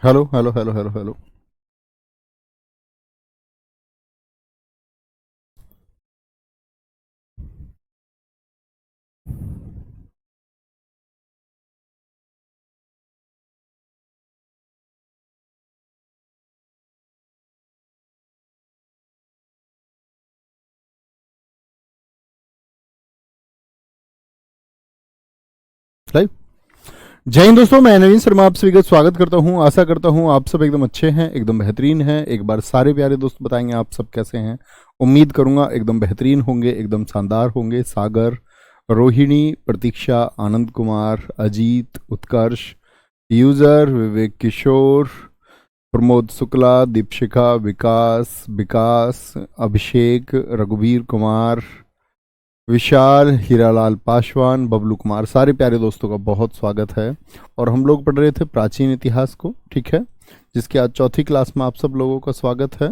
Hello hello hello hello hello. Live. जय हिंद दोस्तों, मैं नवीन शर्मा आप सभी का स्वागत करता हूं। आशा करता हूं आप सब एकदम अच्छे हैं, एकदम बेहतरीन हैं। एक बार सारे प्यारे दोस्त बताएंगे आप सब कैसे हैं। उम्मीद करूंगा एकदम बेहतरीन होंगे, एकदम शानदार होंगे। सागर, रोहिणी, प्रतीक्षा, आनंद कुमार, अजीत, उत्कर्ष, यूजर, विवेक किशोर, प्रमोद शुक्ला, दीपशिखा, विकास विकास, अभिषेक, रघुवीर कुमार, विशाल, हीरालाल पासवान, बबलू कुमार, सारे प्यारे दोस्तों का बहुत स्वागत है। और हम लोग पढ़ रहे थे प्राचीन इतिहास को, ठीक है, जिसकी आज चौथी क्लास में आप सब लोगों का स्वागत है।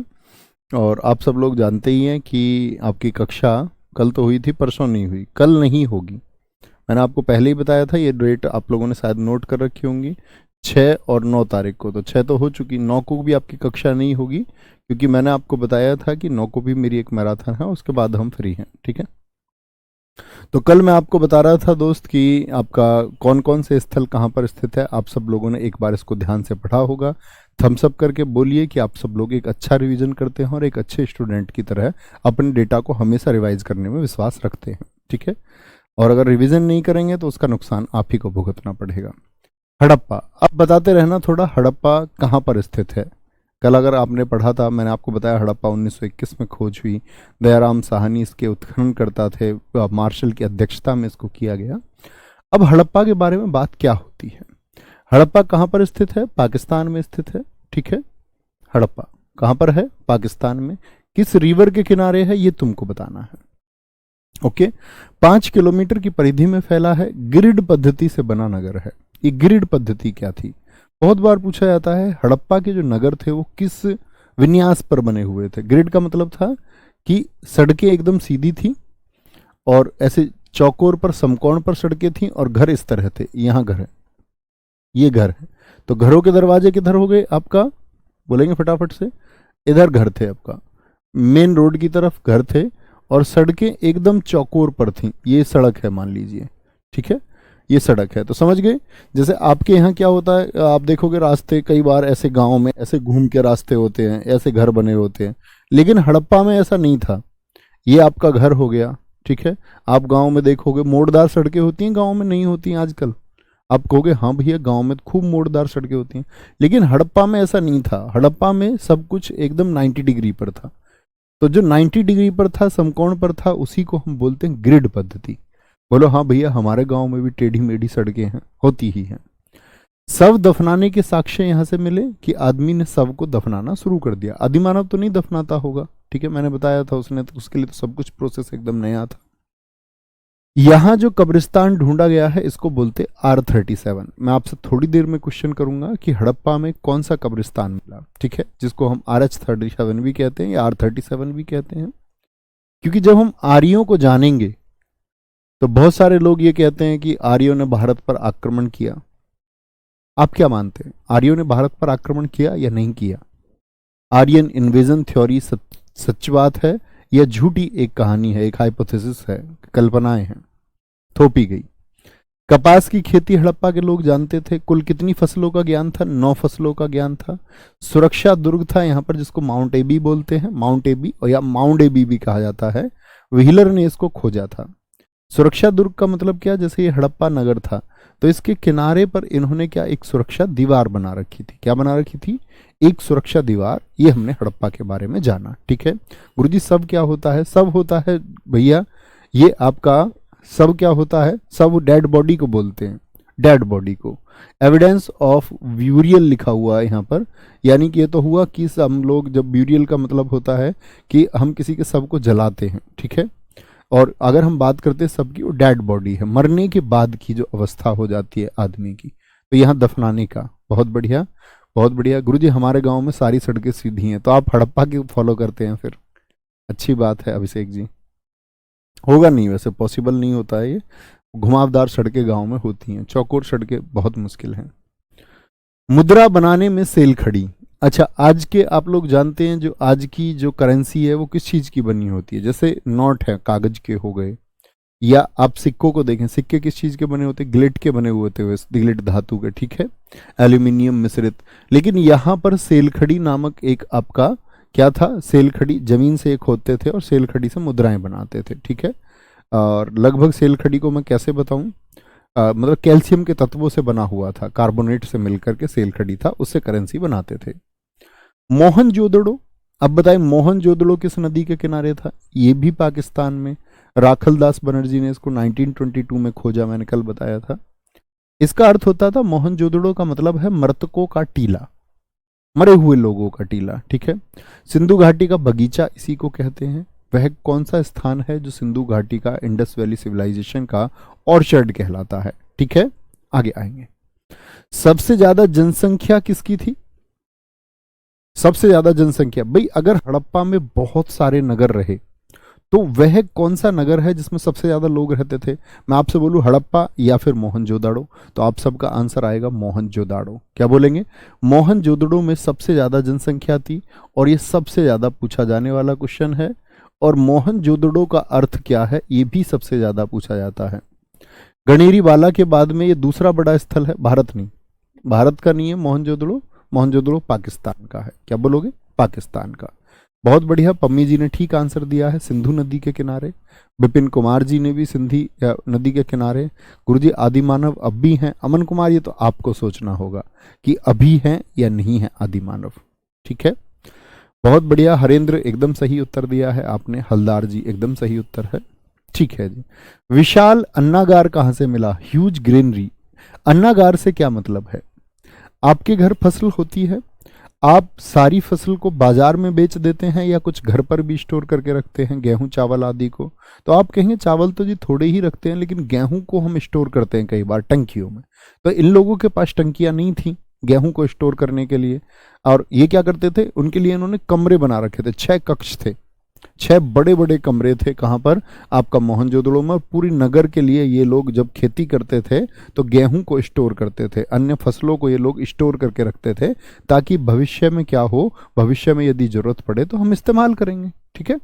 और आप सब लोग जानते ही हैं कि आपकी कक्षा कल तो हुई थी, परसों नहीं हुई, कल नहीं होगी। मैंने आपको पहले ही बताया था, ये डेट आप लोगों ने शायद नोट कर रखी होंगी, 6 और 9 तारीख को। तो 6 तो हो चुकी, 9 को भी आपकी कक्षा नहीं होगी, क्योंकि मैंने आपको बताया था कि 9 को भी मेरी एक मैराथन है, उसके बाद हम फ्री हैं, ठीक है। तो कल मैं आपको बता रहा था दोस्त कि आपका कौन कौन से स्थल कहाँ पर स्थित है। आप सब लोगों ने एक बार इसको ध्यान से पढ़ा होगा। थम्स अप करके बोलिए कि आप सब लोग एक अच्छा रिवीजन करते हैं और एक अच्छे स्टूडेंट की तरह अपने डेटा को हमेशा रिवाइज करने में विश्वास रखते हैं, ठीक है। और अगर रिवीजन नहीं करेंगे तो उसका नुकसान आप ही को भुगतना पड़ेगा। हड़प्पा, अब बताते रहना थोड़ा, हड़प्पा कहाँ पर स्थित है। कल अगर आपने पढ़ा था, मैंने आपको बताया हड़प्पा 1921 में खोज हुई। दयाराम साहनी इसके उत्खननकर्ता थे, मार्शल की अध्यक्षता में इसको किया गया। अब हड़प्पा के बारे में बात क्या होती है। हड़प्पा कहाँ पर स्थित है? पाकिस्तान में स्थित है, ठीक है। हड़प्पा कहाँ पर है? पाकिस्तान में। किस रिवर के किनारे है ये तुमको बताना है, ओके। 5 किलोमीटर की परिधि में फैला है, ग्रिड पद्धति से बना नगर है। ये ग्रिड पद्धति क्या थी? बहुत बार पूछा जाता है, हड़प्पा के जो नगर थे वो किस विन्यास पर बने हुए थे। ग्रिड का मतलब था कि सड़कें एकदम सीधी थी और ऐसे चौकोर पर, समकोण पर सड़कें थी, और घर इस तरह थे। यहाँ घर है, ये घर है। तो घरों के दरवाजे किधर हो गए आपका? बोलेंगे फटाफट से। इधर घर थे आपका, मेन रोड की तरफ घर थे, और सड़कें एकदम चौकोर पर थीं। ये सड़क है मान लीजिए, ठीक है, ये सड़क है। तो समझ गए। जैसे आपके यहाँ क्या होता है, आप देखोगे रास्ते कई बार ऐसे गांव में ऐसे घूम के रास्ते होते हैं, ऐसे घर बने होते हैं। लेकिन हड़प्पा में ऐसा नहीं था। ये आपका घर हो गया, ठीक है। आप गांव में देखोगे मोड़दार सड़कें होती हैं, गांव में नहीं होती हैं आजकल। आप कहोगे हाँ भैया, गांव में तो खूब मोड़दार सड़कें होती हैं, लेकिन हड़प्पा में ऐसा नहीं था। हड़प्पा में सब कुछ एकदम 90 डिग्री पर था। तो जो 90 डिग्री पर था, समकोण पर था, उसी को हम बोलते हैं ग्रिड पद्धति। बोलो हाँ भैया, हमारे गांव में भी टेढ़ी मेढ़ी सड़कें हैं, होती ही हैं। शव दफनाने के साक्ष्य यहां से मिले कि आदमी ने शव को दफनाना शुरू कर दिया। आदिमानव तो नहीं दफनाता होगा, ठीक है, मैंने बताया था, उसने तो उसके लिए तो सब कुछ प्रोसेस एकदम नया था। यहां जो कब्रिस्तान ढूंढा गया है इसको बोलते R37। मैं आपसे थोड़ी देर में क्वेश्चन करूंगा कि हड़प्पा में कौन सा कब्रिस्तान मिला, ठीक है, जिसको हम RH37 भी कहते हैं या R37 भी कहते हैं। क्योंकि जब हम आर्यों को जानेंगे तो बहुत सारे लोग ये कहते हैं कि आर्यों ने भारत पर आक्रमण किया। आप क्या मानते हैं, आर्यों ने भारत पर आक्रमण किया या नहीं किया? आर्यन इन्वेजन थ्योरी सच बात है या झूठी एक कहानी है, एक हाइपोथेसिस है, कल्पनाएं हैं, थोपी गई? कपास की खेती हड़प्पा के लोग जानते थे। कुल कितनी फसलों का ज्ञान था? 9 फसलों का ज्ञान था। सुरक्षा दुर्ग था यहाँ पर, जिसको माउंट एबी बोलते हैं, माउंट एबी और या माउंट एबी भी कहा जाता है। व्हीलर ने इसको खोजा था। सुरक्षा दुर्ग का मतलब क्या? जैसे ये हड़प्पा नगर था तो इसके किनारे पर इन्होंने क्या, एक सुरक्षा दीवार बना रखी थी। क्या बना रखी थी? एक सुरक्षा दीवार। ये हमने हड़प्पा के बारे में जाना, ठीक है। गुरुजी सब क्या होता है? सब होता है भैया, ये आपका सब क्या होता है? सब डेड बॉडी को बोलते हैं, डेड बॉडी को। एविडेंस ऑफ ब्यूरियल लिखा हुआ है यहाँ पर, यानी कि ये तो हुआ कि हम लोग जब ब्यूरियल का मतलब होता है कि हम किसी के शव को जलाते हैं, ठीक है। और अगर हम बात करते हैं सबकी, वो डेड बॉडी है, मरने के बाद की जो अवस्था हो जाती है आदमी की। तो यहाँ दफनाने का। बहुत बढ़िया, बहुत बढ़िया गुरुजी। हमारे गांव में सारी सड़कें सीधी हैं, तो आप हड़प्पा की फॉलो करते हैं फिर। अच्छी बात है अभिषेक जी। होगा नहीं, वैसे पॉसिबल नहीं होता है ये। घुमावदार सड़कें गांव में होती हैं, चौकोर सड़कें बहुत मुश्किल हैं। मुद्रा बनाने में सेल खड़ी। अच्छा, आज के आप लोग जानते हैं जो आज की जो करेंसी है वो किस चीज़ की बनी होती है? जैसे नोट है कागज के हो गए, या आप सिक्कों को देखें, सिक्के किस चीज़ के बने होते हैं? गिलेट के बने हुए होते हैं, गिलेट धातु के, ठीक है, एल्यूमिनियम मिश्रित। लेकिन यहाँ पर सेलखड़ी नामक एक आपका क्या था? सेलखड़ी जमीन से एक होते थे और सेलखड़ी से मुद्राएं बनाते थे, ठीक है। और लगभग सेलखड़ी को मैं कैसे बताऊं, मतलब कैल्शियम के तत्वों से बना हुआ था, कार्बोनेट से मिलकर के सेलखड़ी था, उससे करेंसी बनाते थे। मोहनजोदड़ो, अब बताएं मोहनजोदड़ो किस नदी के किनारे था? ये भी पाकिस्तान में। राखलदास बनर्जी ने इसको 1922 में खोजा, मैंने कल बताया था। इसका अर्थ होता था, मोहनजोदड़ो का मतलब है मृतकों का टीला, मरे हुए लोगों का टीला, ठीक है। सिंधु घाटी का बगीचा इसी को कहते हैं। वह कौन सा स्थान है जो सिंधु घाटी का, इंडस वैली सिविलाइजेशन का ऑर्चर्ड कहलाता है, ठीक है। आगे आएंगे। सबसे ज्यादा जनसंख्या किसकी थी? सबसे ज्यादा जनसंख्या, भाई अगर हड़प्पा में बहुत सारे नगर रहे तो वह कौन सा नगर है जिसमें सबसे ज्यादा लोग रहते थे? मैं आपसे बोलूं हड़प्पा या फिर मोहनजोदाड़ो, तो आप सबका आंसर आएगा मोहनजोदाड़ो। क्या बोलेंगे? मोहनजोदड़ो में सबसे ज्यादा जनसंख्या थी, और ये सबसे ज्यादा पूछा जाने वाला क्वेश्चन है। और मोहनजोदड़ो का अर्थ क्या है, ये भी सबसे ज्यादा पूछा जाता है। गणेरीवाला के बाद में ये दूसरा बड़ा स्थल है, भारत नहीं, भारत का नहीं है मोहनजोदड़ो, मोहनजोदड़ो पाकिस्तान का है। क्या बोलोगे? पाकिस्तान का। बहुत बढ़िया, पम्मी जी ने ठीक आंसर दिया है, सिंधु नदी के किनारे। विपिन कुमार जी ने भी सिंधी नदी के किनारे। गुरुजी आदिमानव अब भी हैं। अमन कुमार, ये तो आपको सोचना होगा कि अभी हैं या नहीं है आदिमानव, ठीक है। बहुत बढ़िया, हरेंद्र एकदम सही उत्तर दिया है आपने। हलदार जी एकदम सही उत्तर है, ठीक है जी। विशाल अन्नागार कहां से मिला? Huge granary. अन्नागार से क्या मतलब है? आपके घर फसल होती है, आप सारी फसल को बाजार में बेच देते हैं या कुछ घर पर भी स्टोर करके रखते हैं, गेहूं चावल आदि को? तो आप कहेंगे चावल तो जी थोड़े ही रखते हैं, लेकिन गेहूं को हम स्टोर करते हैं कई बार टंकियों में। तो इन लोगों के पास टंकियां नहीं थी गेहूं को स्टोर करने के लिए, और ये क्या करते थे, उनके लिए इन्होंने कमरे बना रखे थे, 6 कक्ष थे, 6 बड़े बड़े कमरे थे। कहाँ पर? आपका मोहनजोदड़ो में। पूरी नगर के लिए ये लोग जब खेती करते थे तो गेहूं को स्टोर करते थे, अन्य फसलों को ये लोग स्टोर करके रखते थे, ताकि भविष्य में क्या हो, भविष्य में यदि जरूरत पड़े तो हम इस्तेमाल करेंगे, ठीक है।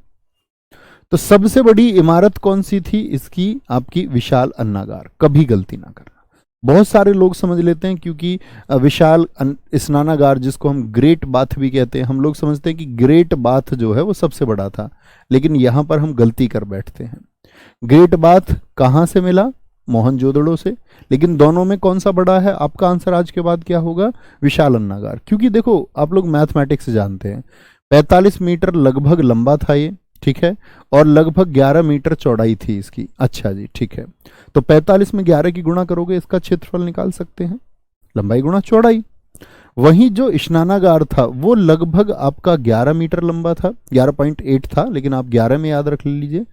तो सबसे बड़ी इमारत कौन सी थी इसकी? आपकी विशाल अन्नागार। कभी गलती ना करना, बहुत सारे लोग समझ लेते हैं, क्योंकि विशाल स्नानागार, जिसको हम ग्रेट बाथ भी कहते हैं, हम लोग समझते हैं कि ग्रेट बाथ जो है वो सबसे बड़ा था, लेकिन यहां पर हम गलती कर बैठते हैं। ग्रेट बाथ कहां से मिला? मोहनजोदड़ो से। लेकिन दोनों में कौन सा बड़ा है? आपका आंसर आज के बाद क्या होगा? विशाल अन्नागार। क्योंकि देखो, आप लोग मैथमेटिक्स जानते हैं, 45 मीटर लगभग लंबा था ये, ठीक है, और लगभग 11 मीटर चौड़ाई थी इसकी। अच्छा जी, ठीक है। तो 45 में 11 की गुणा करोगे, इसका क्षेत्रफल निकाल सकते हैं, लंबाई गुणा चौड़ाई। वहीं जो स्नानागार था वो लगभग आपका 11 मीटर लंबा था, 11.8 था, लेकिन आप 11 में याद रख लीजिए।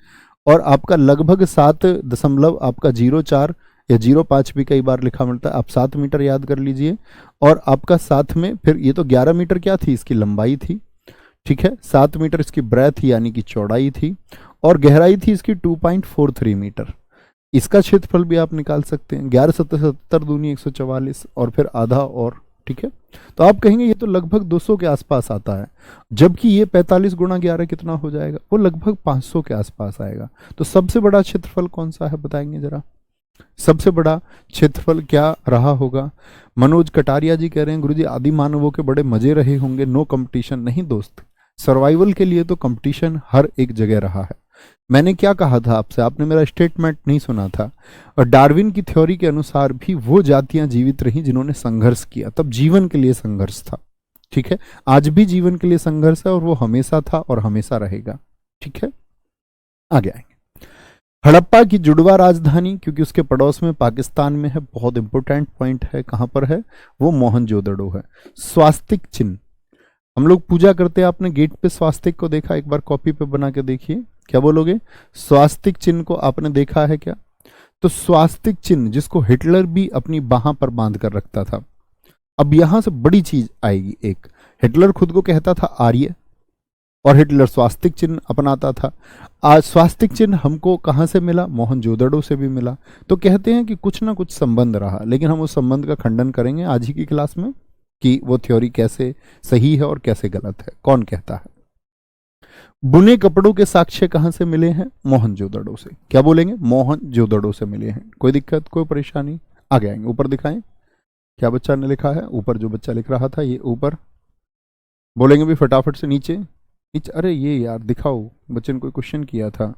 और आपका लगभग 7.04 या 05 भी कई बार लिखा मिलता है, आप 7 मीटर याद कर लीजिए। और आपका साथ में फिर ये तो 11 मीटर क्या थी, इसकी लंबाई थी, ठीक है, 7 मीटर इसकी ब्रेथ यानी कि चौड़ाई थी, और गहराई थी इसकी 2.43 मीटर। इसका क्षेत्रफल भी आप निकाल सकते हैं, 11 सत्तर 70 दूनी 144, और फिर आधा, और ठीक है। तो आप कहेंगे ये तो लगभग 200 के आसपास आता है, जबकि ये 45 गुणा 11 कितना हो जाएगा? वो लगभग 500 के आसपास आएगा। तो सबसे बड़ा क्षेत्रफल कौन सा है, बताएंगे जरा? सबसे बड़ा क्षेत्रफल क्या रहा होगा? मनोज कटारिया जी कह रहे हैं, गुरुजी आदि मानवों के बड़े मजे रहे होंगे, नो कंपटीशन। नहीं दोस्त, सर्वाइवल के लिए तो कंपटीशन हर एक जगह रहा है। मैंने क्या कहा था आपसे, आपने मेरा स्टेटमेंट नहीं सुना था। और डार्विन की थ्योरी के अनुसार भी वो जातियां जीवित रहीं जिन्होंने संघर्ष किया, तब जीवन के लिए संघर्ष था, ठीक है। आज भी जीवन के लिए संघर्ष है, और वो हमेशा था और हमेशा रहेगा, ठीक है। आगे आएंगे। हड़प्पा की जुड़वा राजधानी, क्योंकि उसके पड़ोस में पाकिस्तान में है, बहुत इंपॉर्टेंट पॉइंट है, कहां पर है वो? मोहनजोदड़ो है। स्वास्तिक चिन्ह, हम लोग पूजा करते हैं, आपने गेट पे स्वास्तिक को देखा? एक बार कॉपी पे बना के देखिए, क्या बोलोगे? स्वास्तिक चिन्ह को आपने देखा है क्या? तो स्वास्तिक चिन्ह जिसको हिटलर भी अपनी बाह पर बांध कर रखता था। अब यहां से बड़ी चीज आएगी, एक हिटलर खुद को कहता था आर्य, और हिटलर स्वास्तिक चिन्ह अपनाता था। आज स्वास्तिक चिन्ह हमको कहां से मिला? मोहनजोदड़ो से भी मिला। तो कहते हैं कि कुछ ना कुछ संबंध रहा, लेकिन हम उस संबंध का खंडन करेंगे आज ही की क्लास में, कि वो थ्योरी कैसे सही है और कैसे गलत है। कौन कहता है? बुने कपड़ों के साक्ष्य कहां से मिले हैं? मोहनजोदड़ो से। क्या बोलेंगे? मोहनजोदड़ो से मिले हैं। कोई दिक्कत, कोई परेशानी? आगे आएंगे, ऊपर दिखाएं क्या बच्चा ने लिखा है। ऊपर जो बच्चा लिख रहा था ये ऊपर बोलेंगे भी फटाफट से। नीचे नीचे, अरे ये यार दिखाओ, बच्चे ने कोई क्वेश्चन किया था।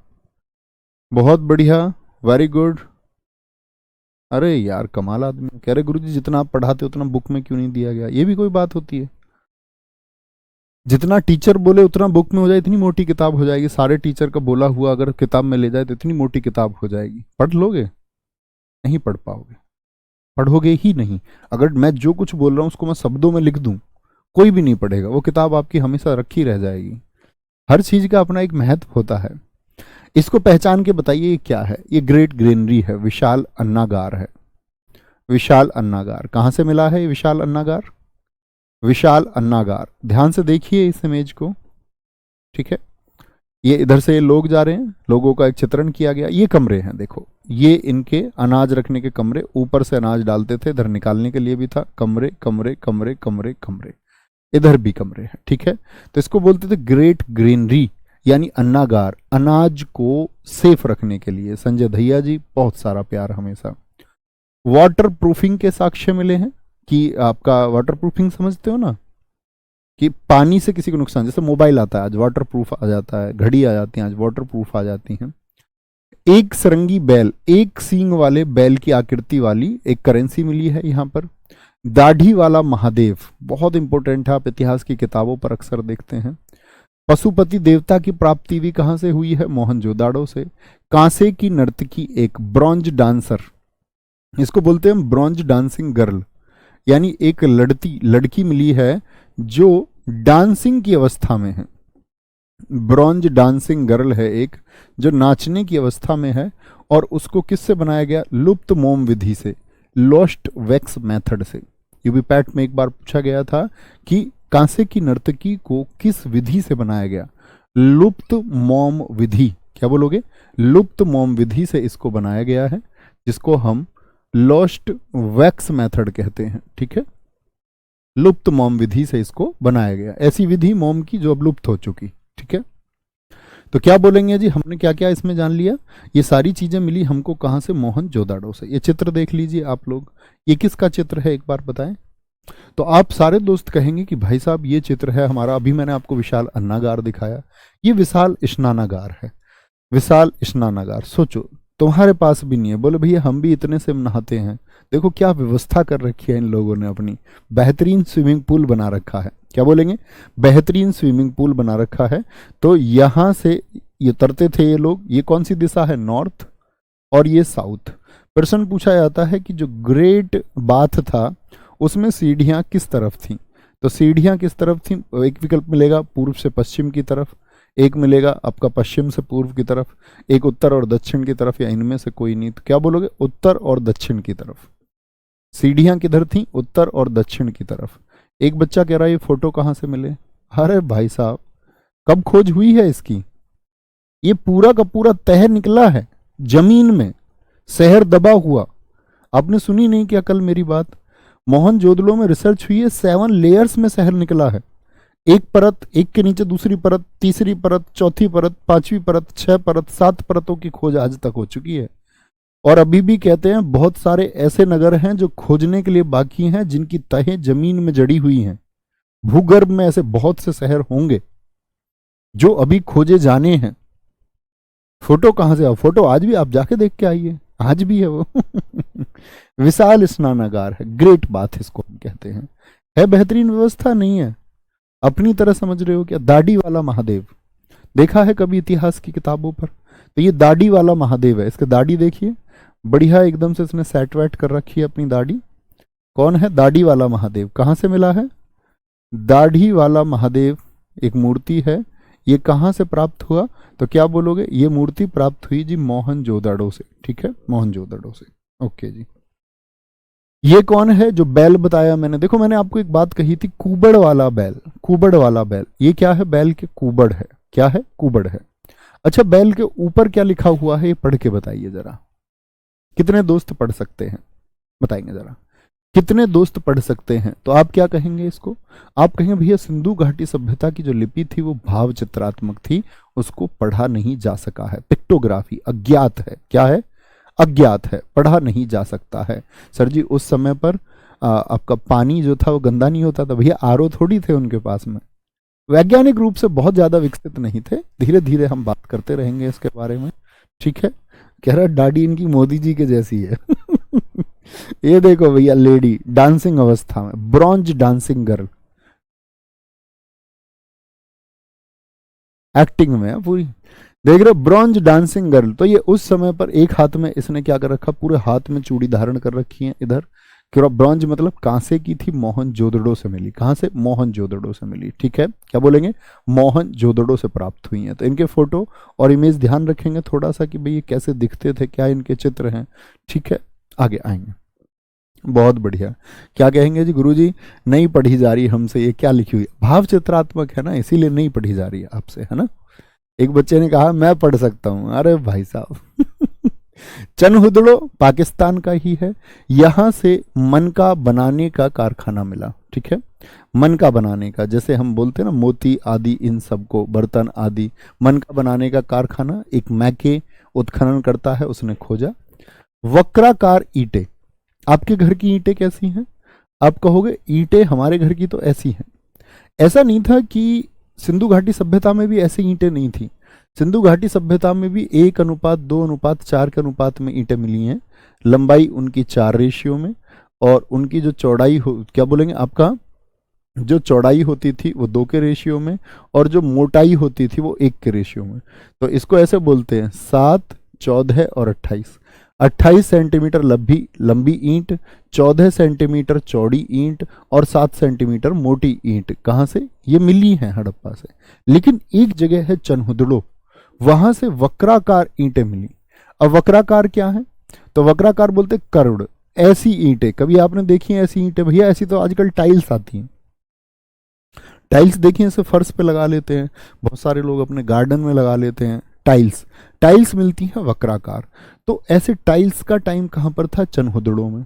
बहुत बढ़िया, वेरी गुड। अरे यार कमाल आदमी। कह रहे गुरुजी जितना आप पढ़ाते उतना बुक में क्यों नहीं दिया गया? ये भी कोई बात होती है? जितना टीचर बोले उतना बुक में हो जाए, इतनी मोटी किताब हो जाएगी। सारे टीचर का बोला हुआ अगर किताब में ले जाए तो इतनी मोटी किताब हो जाएगी। पढ़ लोगे? नहीं पढ़ पाओगे, पढ़ोगे ही नहीं। अगर मैं जो कुछ बोल रहा हूं उसको मैं शब्दों में लिख दूं, कोई भी नहीं पढ़ेगा। वो किताब आपकी हमेशा रखी रह जाएगी। हर चीज का अपना एक महत्व होता है। इसको पहचान के बताइए ये क्या है? ये ग्रेट ग्रेनरी है, विशाल अन्नागार है। विशाल अन्नागार कहां से मिला है? ये विशाल अन्नागार, विशाल अन्नागार। ध्यान से देखिए इस इमेज को, ठीक है। ये इधर से लोग जा रहे हैं, लोगों का एक चित्रण किया गया। ये कमरे हैं, देखो ये इनके अनाज रखने के कमरे। ऊपर से अनाज डालते थे, इधर निकालने के लिए भी था। कमरे कमरे कमरे कमरे कमरे, इधर भी कमरे हैं, ठीक है। तो इसको बोलते थे ग्रेट ग्रेनरी, यानी अन्नागार, अनाज को सेफ रखने के लिए। संजय दहिया जी, बहुत सारा प्यार हमेशा। वाटर प्रूफिंग के साक्ष्य मिले हैं कि आपका वाटर प्रूफिंग समझते हो ना, कि पानी से किसी को नुकसान, जैसे मोबाइल आता है आज वाटर प्रूफ आ जाता है, घड़ी आ जाती है आज वाटर प्रूफ आ जाती हैं। एक सरंगी बैल, एक सींग वाले बैल की आकृति वाली एक करेंसी मिली है यहाँ पर। दाढ़ी वाला महादेव, बहुत इंपॉर्टेंट है, आप इतिहास की किताबों पर अक्सर देखते हैं। पशुपति देवता की प्राप्ति भी कहां से हुई है? मोहनजोदाड़ो से। कांसे की नर्तकी, एक ब्रॉन्ज डांसर, इसको बोलते हैं ब्रॉन्ज डांसिंग गर्ल, यानी एक लड़की मिली है जो डांसिंग की अवस्था में है। ब्रॉन्ज डांसिंग गर्ल है एक, जो नाचने की अवस्था में है। और उसको किससे बनाया गया? लुप्त मोम विधि से, लॉस्ट वैक्स मेथड से। यूबीपैट में एक बार पूछा गया था कि कांसे की नर्तकी को किस विधि से बनाया गया? लुप्त मोम विधि। क्या बोलोगे? लुप्त मोम विधि से इसको बनाया गया है, जिसको हम लॉस्ट वैक्स मेथड कहते हैं, ठीक है। लुप्त मोम विधि से इसको बनाया गया, ऐसी विधि मोम की जो अब लुप्त हो चुकी, ठीक है। तो क्या बोलेंगे जी, हमने क्या क्या इसमें जान लिया? ये सारी चीजें मिली हमको कहां से? मोहनजोदाड़ो से। ये चित्र देख लीजिए आप लोग, ये किसका चित्र है एक बार बताएं। तो आप सारे दोस्त कहेंगे कि भाई साहब ये चित्र है हमारा। अभी मैंने आपको विशाल अन्नागार दिखाया, ये विशाल स्नानागार है। विशाल स्नानागार, सोचो तुम्हारे पास भी नहीं है, बोले भैया हम भी इतने से नहाते हैं। देखो क्या व्यवस्था कर रखी है इन लोगों ने, अपनी बेहतरीन स्विमिंग पूल बना रखा है। क्या बोलेंगे? बेहतरीन स्विमिंग पूल बना रखा है। तो यहां से ये उतरते थे ये लोग। ये कौन सी दिशा है? नॉर्थ, और ये साउथ। प्रश्न पूछा जाता है कि जो ग्रेट बाथ था उसमें सीढ़ियां किस तरफ थीं? तो सीढ़ियां किस तरफ थीं? एक विकल्प मिलेगा पूर्व से पश्चिम की तरफ, एक मिलेगा आपका पश्चिम से पूर्व की तरफ, एक उत्तर और दक्षिण की तरफ, या इनमें से कोई नहीं। तो क्या बोलोगे? उत्तर और दक्षिण की तरफ। सीढ़ियां किधर थीं? उत्तर और दक्षिण की तरफ। एक बच्चा कह रहा है ये फोटो कहां से मिले? अरे भाई साहब, कब खोज हुई है इसकी? ये पूरा का पूरा तह निकला है जमीन में, शहर दबा हुआ। आपने सुनी नहीं क्या कल मेरी बात? मोहनजोदड़ो में रिसर्च हुई है, 7 लेयर्स में शहर निकला है। एक परत, एक के नीचे दूसरी परत, तीसरी परत, चौथी परत, 5वीं परत, 6 परत, 7 परतों की खोज आज तक हो चुकी है। और अभी भी कहते हैं बहुत सारे ऐसे नगर हैं जो खोजने के लिए बाकी हैं, जिनकी तहें जमीन में जड़ी हुई हैं। भूगर्भ में ऐसे बहुत से शहर होंगे जो अभी खोजे जाने हैं। फोटो कहां से? फोटो आज भी आप जाके देख के आइए, आज भी है वो। विशाल स्नानागार है, ग्रेट बाथ इसको हम कहते हैं। है बेहतरीन व्यवस्था? नहीं है, अपनी तरह समझ रहे हो क्या? दाढ़ी वाला महादेव देखा है कभी इतिहास की किताबों पर? तो ये दाढ़ी वाला महादेव है। इसके दाढ़ी देखिए, बढ़िया एकदम से इसने सेट वेट कर रखी है अपनी दाढ़ी। कौन है? दाढ़ी वाला महादेव। कहां से मिला है? दाढ़ी वाला महादेव एक मूर्ति है। ये कहां से प्राप्त हुआ? तो क्या बोलोगे? ये मूर्ति प्राप्त हुई जी मोहनजोदड़ो से, ठीक है, मोहनजोदड़ो से। ओके जी। ये कौन है जो बैल बताया मैंने? देखो मैंने आपको एक बात कही थी, कुबड़ वाला बैल। कुबड़ वाला बैल, ये क्या है? बैल के कुबड़ है। क्या है? कुबड़ है। अच्छा, बैल के ऊपर क्या लिखा हुआ है ये पढ़ के बताइए जरा। कितने दोस्त पढ़ सकते हैं? बताएंगे जरा। कितने दोस्त पढ़ सकते हैं? तो आप क्या कहेंगे इसको? आप कहेंगे भैया सिंधु घाटी सभ्यता की जो लिपि थी वो भाव चित्रात्मक थी, उसको पढ़ा नहीं जा सका है। पिक्टोग्राफी अज्ञात है। क्या है? अज्ञात है, पढ़ा नहीं जा सकता है। सर जी उस समय पर आपका पानी जो था वो गंदा नहीं होता था भैया, आरओ थोड़ी थे उनके पास में। वैज्ञानिक रूप से बहुत ज्यादा विकसित नहीं थे। धीरे धीरे हम बात करते रहेंगे इसके बारे में, ठीक है। कह रहा दाढ़ी इनकी मोदी जी के जैसी है। ये देखो भैया लेडी डांसिंग अवस्था में, ब्रॉन्ज डांसिंग गर्ल, एक्टिंग में है पूरी। देख रहे हो ब्रॉन्ज डांसिंग गर्ल। तो ये उस समय पर एक हाथ में इसने क्या कर रखा, पूरे हाथ में चूड़ी धारण कर रखी है इधर। क्यों? ब्रॉन्ज मतलब कांसे की थी, मोहनजोदड़ो से मिली। कहां से? मोहनजोदड़ो से मिली, ठीक है। क्या बोलेंगे? मोहनजोदड़ो से प्राप्त हुई है। तो इनके फोटो और इमेज ध्यान रखेंगे थोड़ा सा कि भाई ये कैसे दिखते थे, क्या इनके चित्र हैं, ठीक है। आगे आएंगे। बहुत बढ़िया। क्या कहेंगे जी? गुरुजी नहीं पढ़ी जा रही हमसे, ये क्या लिखी हुई? भाव चित्रात्मक है ना, इसीलिए नहीं पढ़ी जा रही है आपसे, है ना। एक बच्चे ने कहा मैं पढ़ सकता हूं। अरे भाई साहब। चनहुदड़ो पाकिस्तान का ही है। यहां से मन का बनाने का कारखाना मिला, ठीक है। मन का बनाने का, जैसे हम बोलते हैं ना मोती आदि, इन सबको बर्तन आदि, मन का बनाने का कारखाना एक मैके उत्खनन करता है, उसने खोजा। वक्राकार ईंटें। आपके घर की ईंटें कैसी हैं? आप कहोगे ईंटें हमारे घर की तो ऐसी हैं। ऐसा नहीं था कि सिंधु घाटी सभ्यता में भी ऐसी ईंटें नहीं थी। सिंधु घाटी सभ्यता में भी 1:2:4 के अनुपात में ईंटें मिली हैं। लंबाई उनकी 4 रेशियो में, और उनकी जो चौड़ाई हो, क्या बोलेंगे आपका, जो चौड़ाई होती थी वो 2 के रेशियो में, और जो मोटाई होती थी वो 1 के रेशियो में। तो इसको ऐसे बोलते हैं 7, 14 और 28। 28 सेंटीमीटर लंबी ईंट, 14 सेंटीमीटर चौड़ी ईंट और 7 सेंटीमीटर मोटी ईंट। कहाँ से? ये मिली है हड़प्पा से। लेकिन एक जगह है चनहुदड़ो, वहां से वक्राकार ईंटें मिली। अब वक्राकार क्या है? तो वक्राकार बोलते करोड़। ऐसी ईंटें कभी आपने देखी हैं? ऐसी ईंटें भैया, ऐसी तो आजकल टाइल्स आती हैं। टाइल्स देखिए, ऐसे फर्श पे लगा लेते हैं, बहुत सारे लोग अपने गार्डन में लगा लेते हैं टाइल्स। टाइल्स मिलती हैं वक्राकार। तो ऐसे टाइल्स का टाइम कहां पर था? चनहुदड़ो में।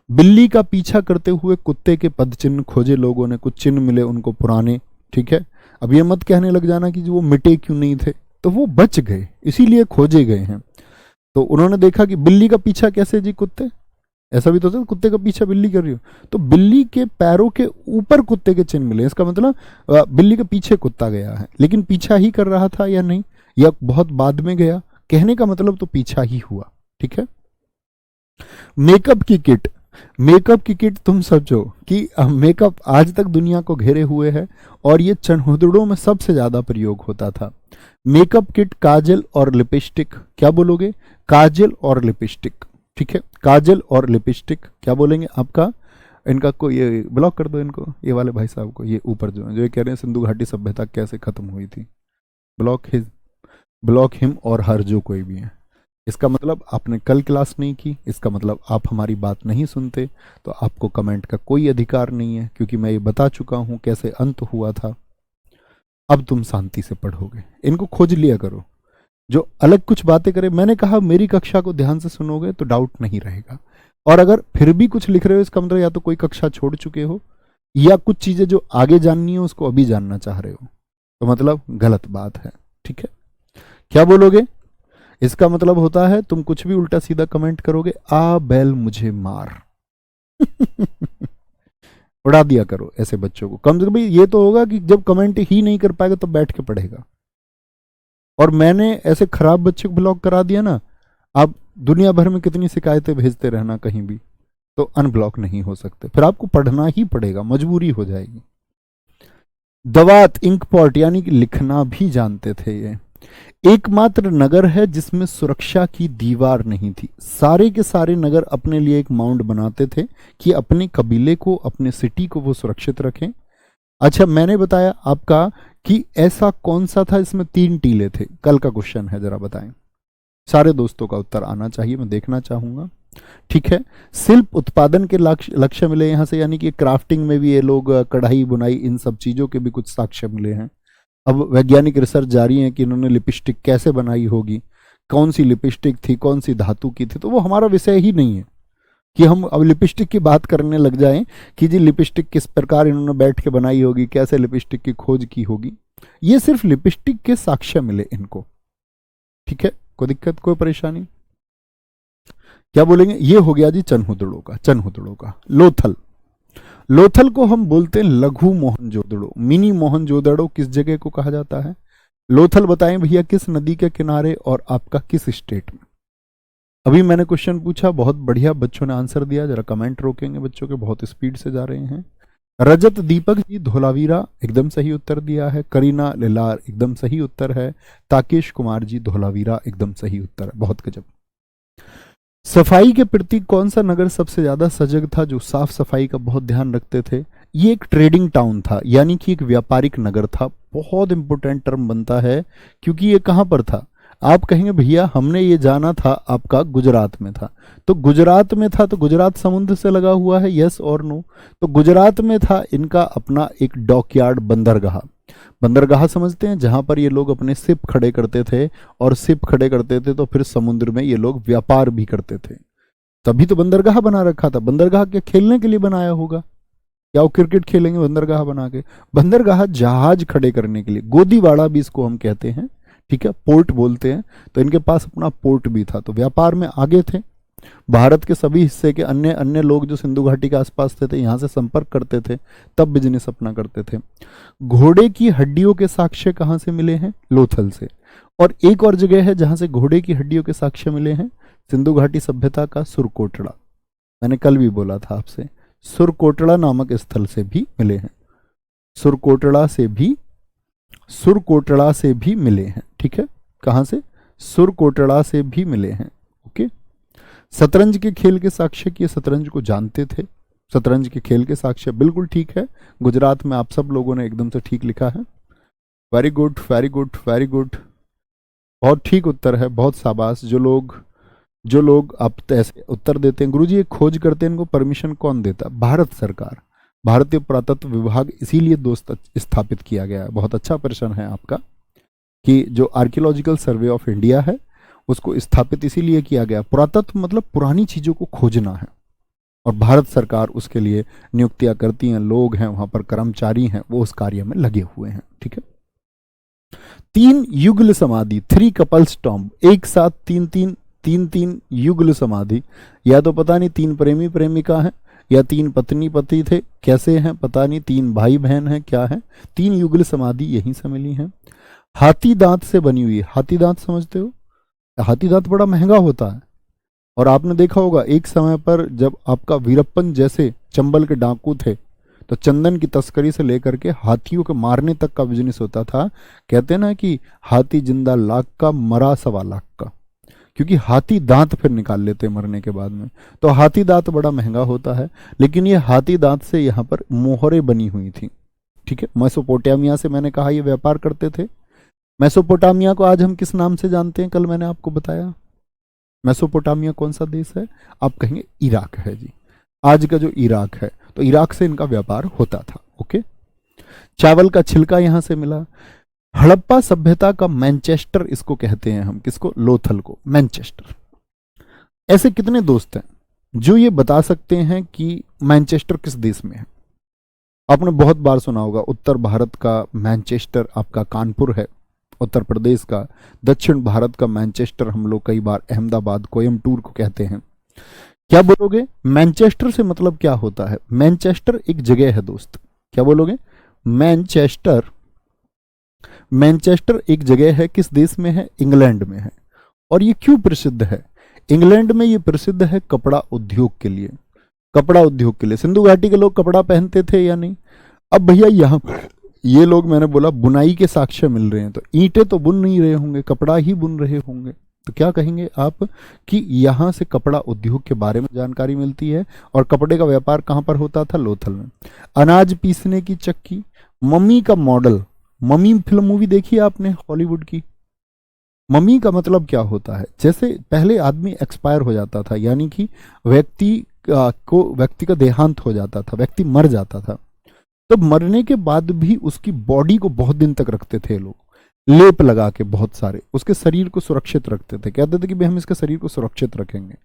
बिल्ली का पीछा करते हुए कुत्ते के पद चिन्ह खोजे लोगों ने, कुछ चिन्ह मिले उनको पुराने, ठीक है। अब ये मत कहने लग जाना कि जो वो मिटे क्यों नहीं थे, तो वो बच गए इसीलिए खोजे गए हैं। तो उन्होंने देखा कि बिल्ली का पीछा कैसे जी, कुत्ते, ऐसा भी तो था कुत्ते का पीछा बिल्ली कर रही हो, तो बिल्ली के पैरों के ऊपर कुत्ते के चिन्ह मिले। इसका मतलब बिल्ली के पीछे कुत्ता गया है, लेकिन पीछा ही कर रहा था या नहीं, या बहुत बाद में गया, कहने का मतलब तो पीछा ही हुआ, ठीक है। मेकअप की किट। मेकअप की किट, तुम सोचो कि मेकअप आज तक दुनिया को घेरे हुए है, और ये चनहुदड़ों में सबसे ज्यादा प्रयोग होता था। मेकअप किट, काजल और लिपस्टिक। क्या बोलोगे? काजल और लिपस्टिक, ठीक है। काजल और लिपस्टिक क्या बोलेंगे आपका? इनका को ये ब्लॉक कर दो इनको, ये वाले भाई साहब को, ये ऊपर जो ये कह रहे हैं सिंधु घाटी सभ्यता कैसे खत्म हुई थी। ब्लॉक हिम और हर, जो कोई भी है। इसका मतलब आपने कल क्लास नहीं की, इसका मतलब आप हमारी बात नहीं सुनते, तो आपको कमेंट का कोई अधिकार नहीं है, क्योंकि मैं ये बता चुका हूं कैसे अंत हुआ था। अब तुम शांति से पढ़ोगे, इनको खोज लिया करो। जो अलग कुछ बातें करे, मैंने कहा मेरी कक्षा को ध्यान से सुनोगे तो डाउट नहीं रहेगा। और अगर फिर भी कुछ लिख रहे हो, इसका मतलब या तो कोई कक्षा छोड़ चुके हो, या कुछ चीजें जो आगे जाननी है उसको अभी जानना चाह रहे हो, तो मतलब गलत बात है, ठीक है। क्या बोलोगे? इसका मतलब होता है तुम कुछ भी उल्टा सीधा कमेंट करोगे, आ बैल मुझे मार। उड़ा दिया करो ऐसे बच्चों को। कम से कम ये तो होगा कि जब कमेंट ही नहीं कर पाएगा तो बैठ के पढ़ेगा। और मैंने ऐसे खराब बच्चे को ब्लॉक करा दिया ना, आप दुनिया भर में कितनी शिकायतें भेजते रहना कहीं भी, तो अनब्लॉक नहीं हो सकते, फिर आपको पढ़ना ही पड़ेगा, मजबूरी हो जाएगी। दवात इंक पॉट यानी कि लिखना भी जानते थे ये। एकमात्र नगर है जिसमें सुरक्षा की दीवार नहीं थी। सारे के सारे नगर अपने लिए एक माउंट बनाते थे कि अपने कबीले को, अपने सिटी को वो सुरक्षित रखें। अच्छा, मैंने बताया आपका कि ऐसा कौन सा था इसमें 3 टीले थे। कल का क्वेश्चन है, जरा बताएं। सारे दोस्तों का उत्तर आना चाहिए, मैं देखना चाहूंगा, ठीक है। शिल्प उत्पादन के लक्ष्य मिले यहां से, यानी कि क्राफ्टिंग में भी ये लोग कढ़ाई बुनाई इन सब चीजों के भी कुछ साक्ष्य मिले हैं। अब वैज्ञानिक रिसर्च जारी है कि इन्होंने लिपस्टिक कैसे बनाई होगी, कौन सी लिपस्टिक थी, कौन सी धातु की थी, तो वो हमारा विषय ही नहीं है। कि हम अब लिपस्टिक की बात करने लग जाएं कि जी लिपस्टिक किस प्रकार इन्होंने बैठ के बनाई होगी, कैसे लिपस्टिक की खोज की होगी। ये सिर्फ लिपस्टिक के साक्ष्य मिले इनको, ठीक है, कोई दिक्कत कोई परेशानी? क्या बोलेंगे? ये हो गया जी चनहुदड़ों का, चनहुदड़ों का। लोथल, लोथल को हम बोलते हैं लघु मोहनजोदड़ो, मिनी मोहनजोदड़ो किस जगह को कहा जाता है? लोथल बताएं भैया किस नदी के किनारे और आपका किस स्टेट में? अभी मैंने क्वेश्चन पूछा, बहुत बढ़िया बच्चों ने आंसर दिया, जरा कमेंट रोकेंगे बच्चों के, बहुत स्पीड से जा रहे हैं। रजत दीपक जी धोलावीरा एकदम सही उत्तर दिया है। करीना लिलार एकदम सही उत्तर है। ताकेश कुमार जी धोलावीरा एकदम सही उत्तर है, बहुत गजब। सफाई के प्रति कौन सा नगर सबसे ज्यादा सजग था, जो साफ सफाई का बहुत ध्यान रखते थे? ये एक ट्रेडिंग टाउन था, यानी कि एक व्यापारिक नगर था। बहुत इंपॉर्टेंट टर्म बनता है, क्योंकि ये कहां पर था? आप कहेंगे भैया हमने ये जाना था आपका गुजरात में था, तो गुजरात में था तो गुजरात समुद्र से लगा हुआ है, यस और नो? तो गुजरात में था इनका अपना एक डॉकयार्ड, बंदरगाह। बंदरगाह समझते हैं, जहां पर ये लोग अपने शिप खड़े करते थे, और शिप खड़े करते थे तो फिर समुद्र में ये लोग व्यापार भी करते थे, तभी तो बंदरगाह बना रखा था। बंदरगाह क्या खेलने के लिए बनाया होगा? क्या वो क्रिकेट खेलेंगे बंदरगाह बना के? बंदरगाह जहाज खड़े करने के लिए, गोदीवाड़ा भी इसको हम कहते हैं, ठीक है, पोर्ट बोलते हैं। तो इनके पास अपना पोर्ट भी था, तो व्यापार में आगे थे। भारत के सभी हिस्से के अन्य अन्य लोग जो सिंधु घाटी के आसपास थे यहाँ से संपर्क करते थे, तब बिजनेस अपना करते थे। घोड़े की हड्डियों के साक्ष्य कहाँ से मिले हैं? लोथल से। और एक और जगह है जहां से घोड़े की हड्डियों के साक्ष्य मिले हैं, सिंधु घाटी सभ्यता का सुरकोटड़ा। मैंने कल भी बोला था आपसे, सुरकोटड़ा नामक स्थल से भी मिले हैं, सुरकोटड़ा से भी मिले हैं, ठीक है। कहां से? सुरकोटड़ा से भी मिले हैं, ओके। शतरंज के खेल के साक्ष्य की, शतरंज को जानते थे? शतरंज के खेल के साक्ष्य बिल्कुल ठीक है, गुजरात में। आप सब लोगों ने एकदम से ठीक लिखा है, very good very good very good, बहुत ठीक उत्तर है, बहुत शाबाश। जो लोग आप ऐसे उत्तर देते हैं, गुरुजी ये खोज करते हैं, इनको परमिशन कौन देता? भारत सरकार, भारतीय पुरातत्व विभाग, इसीलिए दोस्त स्थापित किया गया है। बहुत अच्छा प्रश्न है आपका कि जो आर्कियोलॉजिकल सर्वे ऑफ इंडिया है उसको स्थापित इसीलिए किया गया। पुरातत्व मतलब पुरानी चीजों को खोजना है, और भारत सरकार उसके लिए नियुक्तियां करती हैं, लोग हैं वहां पर, कर्मचारी हैं, वो उस कार्य में लगे हुए हैं, ठीक है। 3 युगल समाधि, 3 कपल्स टॉम्ब, एक साथ तीन युगल समाधि, या तो पता नहीं 3 प्रेमी प्रेमिका हैं, या 3 पत्नी पति थे, कैसे हैं पता नहीं, 3 भाई बहन हैं, क्या है? 3 युगल समाधि यहीं से मिली हैं। हाथी दांत से बनी हुई, हाथी दांत समझते हो? हाथी दांत बड़ा महंगा होता है, और आपने देखा होगा एक समय पर जब आपका वीरप्पन जैसे चंबल के डाकू थे, तो चंदन की तस्करी से लेकर के हाथियों के मारने तक का बिजनेस होता था। कहते हैं ना कि हाथी जिंदा लाख का, मरा 1.25 लाख का, क्योंकि हाथी दांत फिर निकाल लेते मरने के बाद में। तो हाथी दांत बड़ा महंगा होता है, लेकिन ये हाथी दांत से यहाँ पर मोहरें बनी हुई थी, ठीक है। मेसोपोटामिया से मैंने कहा ये व्यापार करते थे। मेसोपोटामिया को आज हम किस नाम से जानते हैं? कल मैंने आपको बताया। मेसोपोटामिया कौन सा देश है? आप कहेंगे इराक है जी, आज का जो इराक है, तो इराक से इनका व्यापार होता था, ओके। चावल का छिलका यहां से मिला। हड़प्पा सभ्यता का मैनचेस्टर इसको कहते हैं हम, किसको? लोथल को, मैनचेस्टर। ऐसे कितने दोस्त हैं जो ये बता सकते हैं कि मैनचेस्टर किस देश में है? आपने बहुत बार सुना होगा, उत्तर भारत का मैनचेस्टर आपका कानपुर है, उत्तर प्रदेश का। दक्षिण भारत का मैनचेस्टर हम लोग कई बार अहमदाबाद, कोयम्बटूर को कहते हैं। क्या बोलोगे? मैनचेस्टर से मतलब क्या होता है? मैनचेस्टर एक जगह है दोस्त, क्या बोलोगे? मैनचेस्टर, मैनचेस्टर एक जगह है, किस देश में है? इंग्लैंड में है। और ये क्यों प्रसिद्ध है? इंग्लैंड में ये प्रसिद्ध है कपड़ा उद्योग के लिए, कपड़ा उद्योग के लिए। सिंधु घाटी के लोग कपड़ा पहनते थे या नहीं? अब भैया यहाँ ये लोग, मैंने बोला बुनाई के साक्ष्य मिल रहे हैं, तो ईंटें तो बुन नहीं रहे होंगे, कपड़ा ही बुन रहे होंगे, तो क्या कहेंगे आप कि यहां से कपड़ा उद्योग के बारे में जानकारी मिलती है। और कपड़े का व्यापार कहां पर होता था? लोथल में। अनाज पीसने की चक्की, मम्मी का मॉडल, मम्मी फिल्म मूवी देखी है आपने हॉलीवुड की? मम्मी का मतलब क्या होता है? जैसे पहले आदमी एक्सपायर हो जाता था, यानी कि व्यक्ति का देहांत हो जाता था, व्यक्ति मर जाता था, तो मरने के बाद भी उसकी बॉडी को बहुत दिन तक रखते थे लोग, लेप लगा के बहुत सारे, उसके शरीर को सुरक्षित रखते थे। कहते थे कि भाई हम इसके शरीर को सुरक्षित रखेंगे।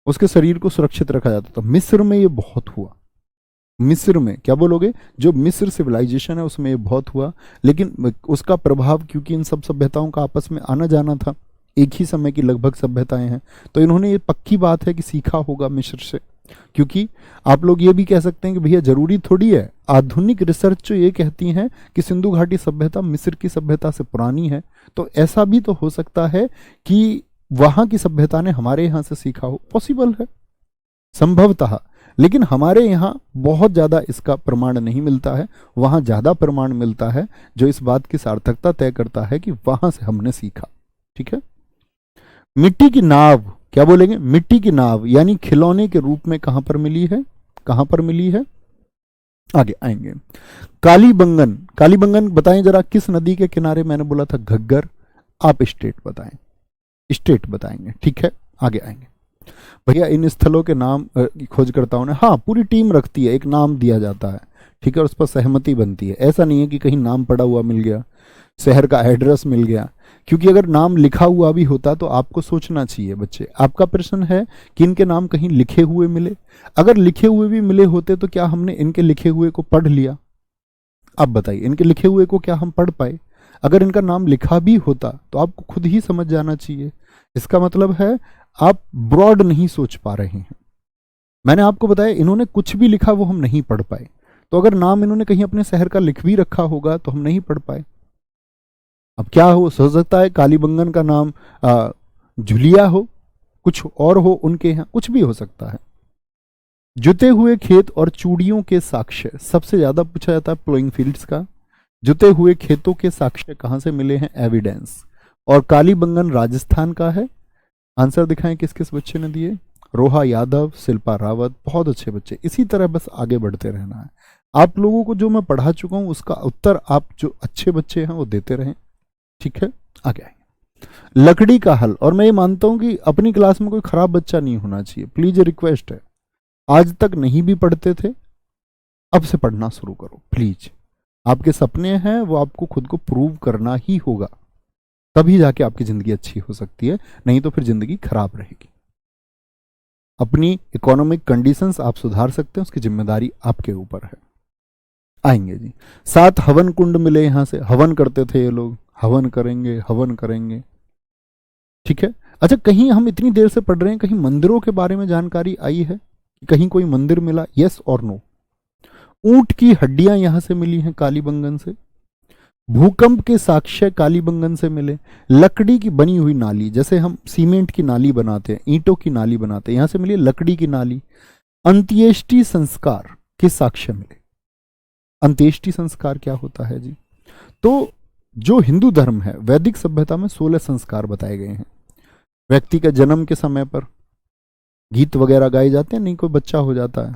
उसके शरीर को सुरक्षित रखा जाता था। मिस्र में ये बहुत हुआ, मिस्र में क्या बोलोगे, जो मिस्र सिविलाइजेशन है उसमें ये बहुत हुआ, लेकिन उसका प्रभाव क्योंकि इन सब सभ्यताओं का आपस में आना जाना था, एक ही समय की लगभग सभ्यताएं हैं, तो इन्होंने ये पक्की बात है कि सीखा होगा मिस्र से। क्योंकि आप लोग ये भी कह सकते हैं कि भैया जरूरी थोड़ी है, आधुनिक रिसर्च जो ये कहती हैं कि सिंधु घाटी सभ्यता मिस्र की सभ्यता से पुरानी है, तो ऐसा भी तो हो सकता है कि वहां की सभ्यता ने हमारे यहाँ से सीखा हो, पॉसिबल है संभवतः, लेकिन हमारे यहाँ बहुत ज़्यादा इसका प्रमाण नहीं मिलता है, वहाँ ज़्यादा प्रमाण मिलता है जो इस बात की सार्थकता तय करता है कि वहाँ से हमने सीखा। ठीक है। मिट्टी की नाव, क्या बोलेंगे, मिट्टी की नाव यानी खिलौने के रूप में कहाँ पर मिली है, कहाँ पर मिली है, आगे आएंगे। कालीबंगन, कालीबंगन बताएं जरा किस नदी के किनारे, मैंने बोला था घग्गर, आप स्टेट बताएं, स्टेट बताएंगे। ठीक है, आगे आएंगे। भैया इन स्थलों के नाम खोजकर्ताओं ने, हाँ पूरी टीम रखती है, एक नाम दिया जाता है, ठीक है, उस पर सहमति बनती है। ऐसा नहीं है कि कहीं नाम पड़ा हुआ मिल गया, शहर का एड्रेस मिल गया, क्योंकि अगर नाम लिखा हुआ भी होता तो आपको सोचना चाहिए बच्चे। आपका प्रश्न है कि इनके नाम कहीं लिखे हुए मिले, अगर लिखे हुए भी मिले होते तो क्या हमने इनके लिखे हुए को पढ़ लिया? आप बताइए, इनके लिखे हुए को क्या हम पढ़ पाए? अगर इनका नाम लिखा भी होता तो आपको खुद ही समझ जाना चाहिए। इसका मतलब है आप ब्रॉड नहीं सोच पा रहे हैं। मैंने आपको बताया इन्होंने कुछ भी लिखा वो हम नहीं पढ़ पाए, तो अगर नाम इन्होंने कहीं अपने शहर का लिख भी रखा होगा तो हम नहीं पढ़ पाए। अब क्या हो सकता है, कालीबंगन का नाम जुलिया हो, कुछ और हो उनके यहाँ, कुछ भी हो सकता है। जुते हुए खेत और चूड़ियों के साक्ष्य सबसे ज्यादा पूछा जाता है प्लोइंग फील्ड्स का। जुते हुए खेतों के साक्ष्य कहां से मिले हैं, एविडेंस। और कालीबंगन राजस्थान का है। आंसर दिखाएं किस किस बच्चे ने दिए, रोहा यादव, शिल्पा रावत, बहुत अच्छे बच्चे। इसी तरह बस आगे बढ़ते रहना है। आप लोगों को जो मैं पढ़ा चुका हूं उसका उत्तर आप जो अच्छे बच्चे हैं वो देते रहें। ठीक है, आगे आएंगे। लकड़ी का हल, और मैं ये मानता हूं कि अपनी क्लास में कोई खराब बच्चा नहीं होना चाहिए, प्लीज रिक्वेस्ट है। आज तक नहीं भी पढ़ते थे, अब से पढ़ना शुरू करो प्लीज। आपके सपने हैं वो आपको खुद को प्रूव करना ही होगा, तभी जाके आपकी जिंदगी अच्छी हो सकती है, नहीं तो फिर जिंदगी खराब रहेगी। अपनी इकोनॉमिक कंडीशंस आप सुधार सकते हैं, उसकी जिम्मेदारी आपके ऊपर है। आएंगे जी। 7 हवन कुंड मिले, यहां से हवन करते थे ये लोग, हवन करेंगे, हवन करेंगे। ठीक है। अच्छा, कहीं हम इतनी देर से पढ़ रहे हैं, कहीं मंदिरों के बारे में जानकारी आई है, कहीं कोई मंदिर मिला, यस और नो? ऊंट की हड्डियां यहां से मिली हैं कालीबंगन से। भूकंप के साक्ष्य कालीबंगन से मिले। लकड़ी की बनी हुई नाली, जैसे हम सीमेंट की नाली बनाते हैं, ईंटों की नाली बनाते हैं, यहां से मिली लकड़ी की नाली। अंत्येष्टि संस्कार के साक्ष्य मिले। अंत्येष्टि संस्कार क्या होता है जी? तो जो हिंदू धर्म है, वैदिक सभ्यता में 16 संस्कार बताए गए हैं। व्यक्ति के जन्म के समय पर गीत वगैरह गाए जाते हैं, नहीं कोई बच्चा हो जाता है,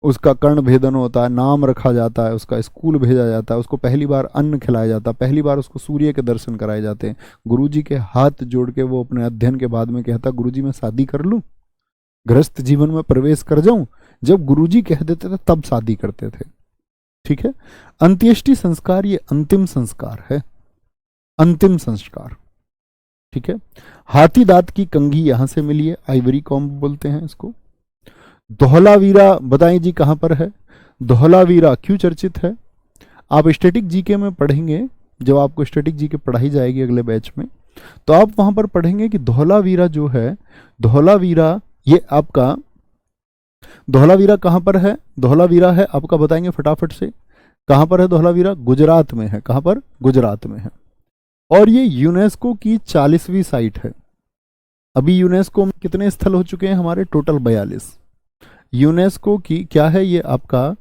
उसका कर्ण भेदन होता है, नाम रखा जाता है, उसका स्कूल भेजा जाता है, उसको पहली बार अन्न खिलाया जाता है, पहली बार उसको सूर्य के दर्शन कराए जाते हैं। गुरुजी के हाथ जोड़ के वो अपने अध्ययन के बाद में कहता, गुरुजी मैं शादी कर लूं, गृहस्थ जीवन में प्रवेश कर जाऊं। जब गुरुजी कह देते थे तब शादी करते थे। ठीक है। अंत्येष्टि संस्कार ये अंतिम संस्कार है, अंतिम संस्कार। ठीक है। हाथी दांत की कंघी यहां से मिली है, आइवरी कॉम्ब बोलते हैं इसको। धौलावीरा बताएं जी कहां पर है? धौलावीरा क्यों चर्चित है? आप स्टैटिक जीके में पढ़ेंगे, जब आपको स्टैटिक जीके पढ़ाई जाएगी अगले बैच में, तो आप वहां पर पढ़ेंगे कि धौलावीरा जो है, धौलावीरा ये आपका, धौलावीरा कहां पर है? धौलावीरा है आपका, बताएंगे फटाफट से, कहां पर है धौलावीरा? गुजरात में है। कहां पर? गुजरात में है। और ये यूनेस्को की 40वीं साइट है। अभी यूनेस्को में कितने स्थल हो चुके हैं हमारे? टोटल 42। यूनेस्को की क्या है ये आपका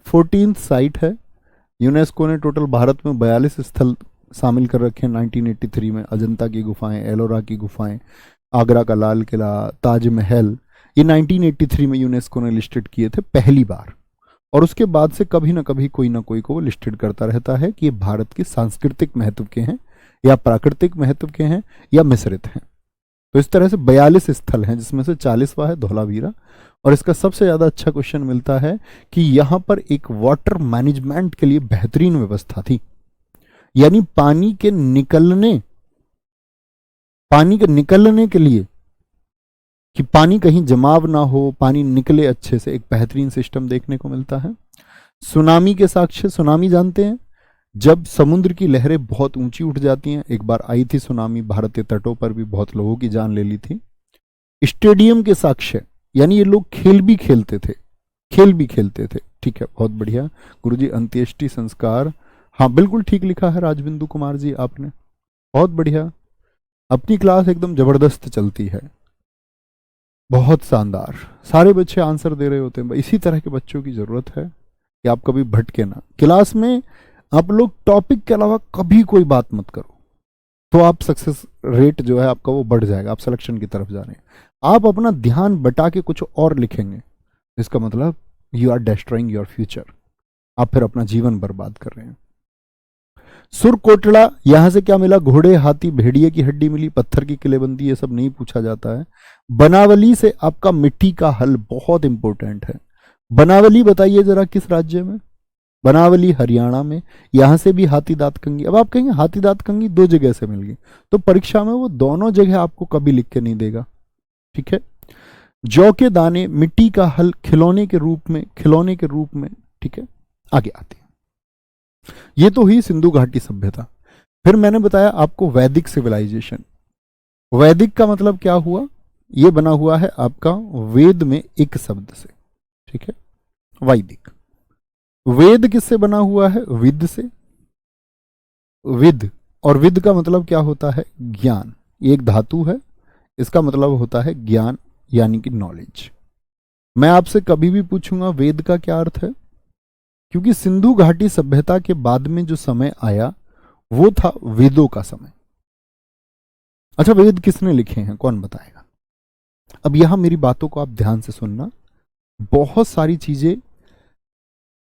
14th साइट है। यूनेस्को ने टोटल भारत में 42 स्थल शामिल कर रखे हैं 1983 में। अजंता की गुफाएं, एलोरा की गुफाएं, आगरा का लाल किला, ताजमहल, ये 1983 में यूनेस्को ने लिस्टेड किए थे पहली बार। और उसके बाद से कभी ना कभी कोई ना कोई को वो लिस्टेड करता रहता है कि ये भारत के सांस्कृतिक महत्व के हैं या प्राकृतिक महत्व के हैं या मिश्रित हैं। तो इस तरह से 42 स्थल हैं, जिसमें से 40वां है धौलावीरा। और इसका सबसे ज्यादा अच्छा क्वेश्चन मिलता है कि यहां पर एक वाटर मैनेजमेंट के लिए बेहतरीन व्यवस्था थी, यानी पानी के निकलने के लिए कि पानी कहीं जमाव ना हो, पानी निकले अच्छे से, एक बेहतरीन सिस्टम देखने को मिलता है। सुनामी के साक्ष्य, सुनामी जानते हैं, जब समुद्र की लहरें बहुत ऊंची उठ जाती हैं। एक बार आई थी सुनामी, भारतीय तटों पर भी बहुत लोगों की जान ले ली थी। स्टेडियम के साक्ष्य, यानी ये लोग खेल भी खेलते थे, खेल भी खेलते थे। ठीक है, बहुत बढ़िया गुरुजी। अंत्येष्टि संस्कार, हाँ बिल्कुल ठीक लिखा है राजबिंदु कुमार जी आपने, बहुत बढ़िया। अपनी क्लास एकदम जबरदस्त चलती है, बहुत शानदार। सारे बच्चे आंसर दे रहे होते हैं। इसी तरह के बच्चों की जरूरत है कि आप कभी भटके ना। क्लास में आप लोग टॉपिक के अलावा कभी कोई बात मत करो, तो आप सक्सेस रेट जो है आपका वो बढ़ जाएगा, आप सिलेक्शन की तरफ जा रहे हैं। आप अपना ध्यान बटा के कुछ और लिखेंगे, इसका मतलब you are destroying your future, आप फिर अपना जीवन बर्बाद कर रहे हैं। सुर कोटड़ा, यहां से क्या मिला? घोड़े, हाथी, भेड़िए की हड्डी मिली, पत्थर की किलेबंदी, ये सब नहीं पूछा जाता है। बनावली से आपका मिट्टी का हल, बहुत इंपॉर्टेंट है। बनावली बताइए जरा किस राज्य में? बनावली हरियाणा में। यहां से भी हाथी दांत कंगी। अब आप कहेंगे हाथी दांत कंगी दो जगह से मिल गई, तो परीक्षा में वो दोनों जगह आपको कभी लिख के नहीं देगा। ठीक है। जौ के दाने, मिट्टी का हल, खिलौने के रूप में, खिलौने के रूप में। ठीक है, आगे आते हैं। ये तो हुई सिंधु घाटी सभ्यता। फिर मैंने बताया आपको वैदिक सिविलाइजेशन। वैदिक का मतलब क्या हुआ? ये बना हुआ है आपका वेद में एक शब्द से। ठीक है, वैदिक। वेद किससे बना हुआ है? विद से। विद, और विद का मतलब क्या होता है? ज्ञान। ये एक धातु है, इसका मतलब होता है ज्ञान, यानी कि नॉलेज। मैं आपसे कभी भी पूछूंगा वेद का क्या अर्थ है, क्योंकि सिंधु घाटी सभ्यता के बाद में जो समय आया वो था वेदों का समय। अच्छा, वेद किसने लिखे हैं, कौन बताएगा? अब यहां मेरी बातों को आप ध्यान से सुनना। बहुत सारी चीजें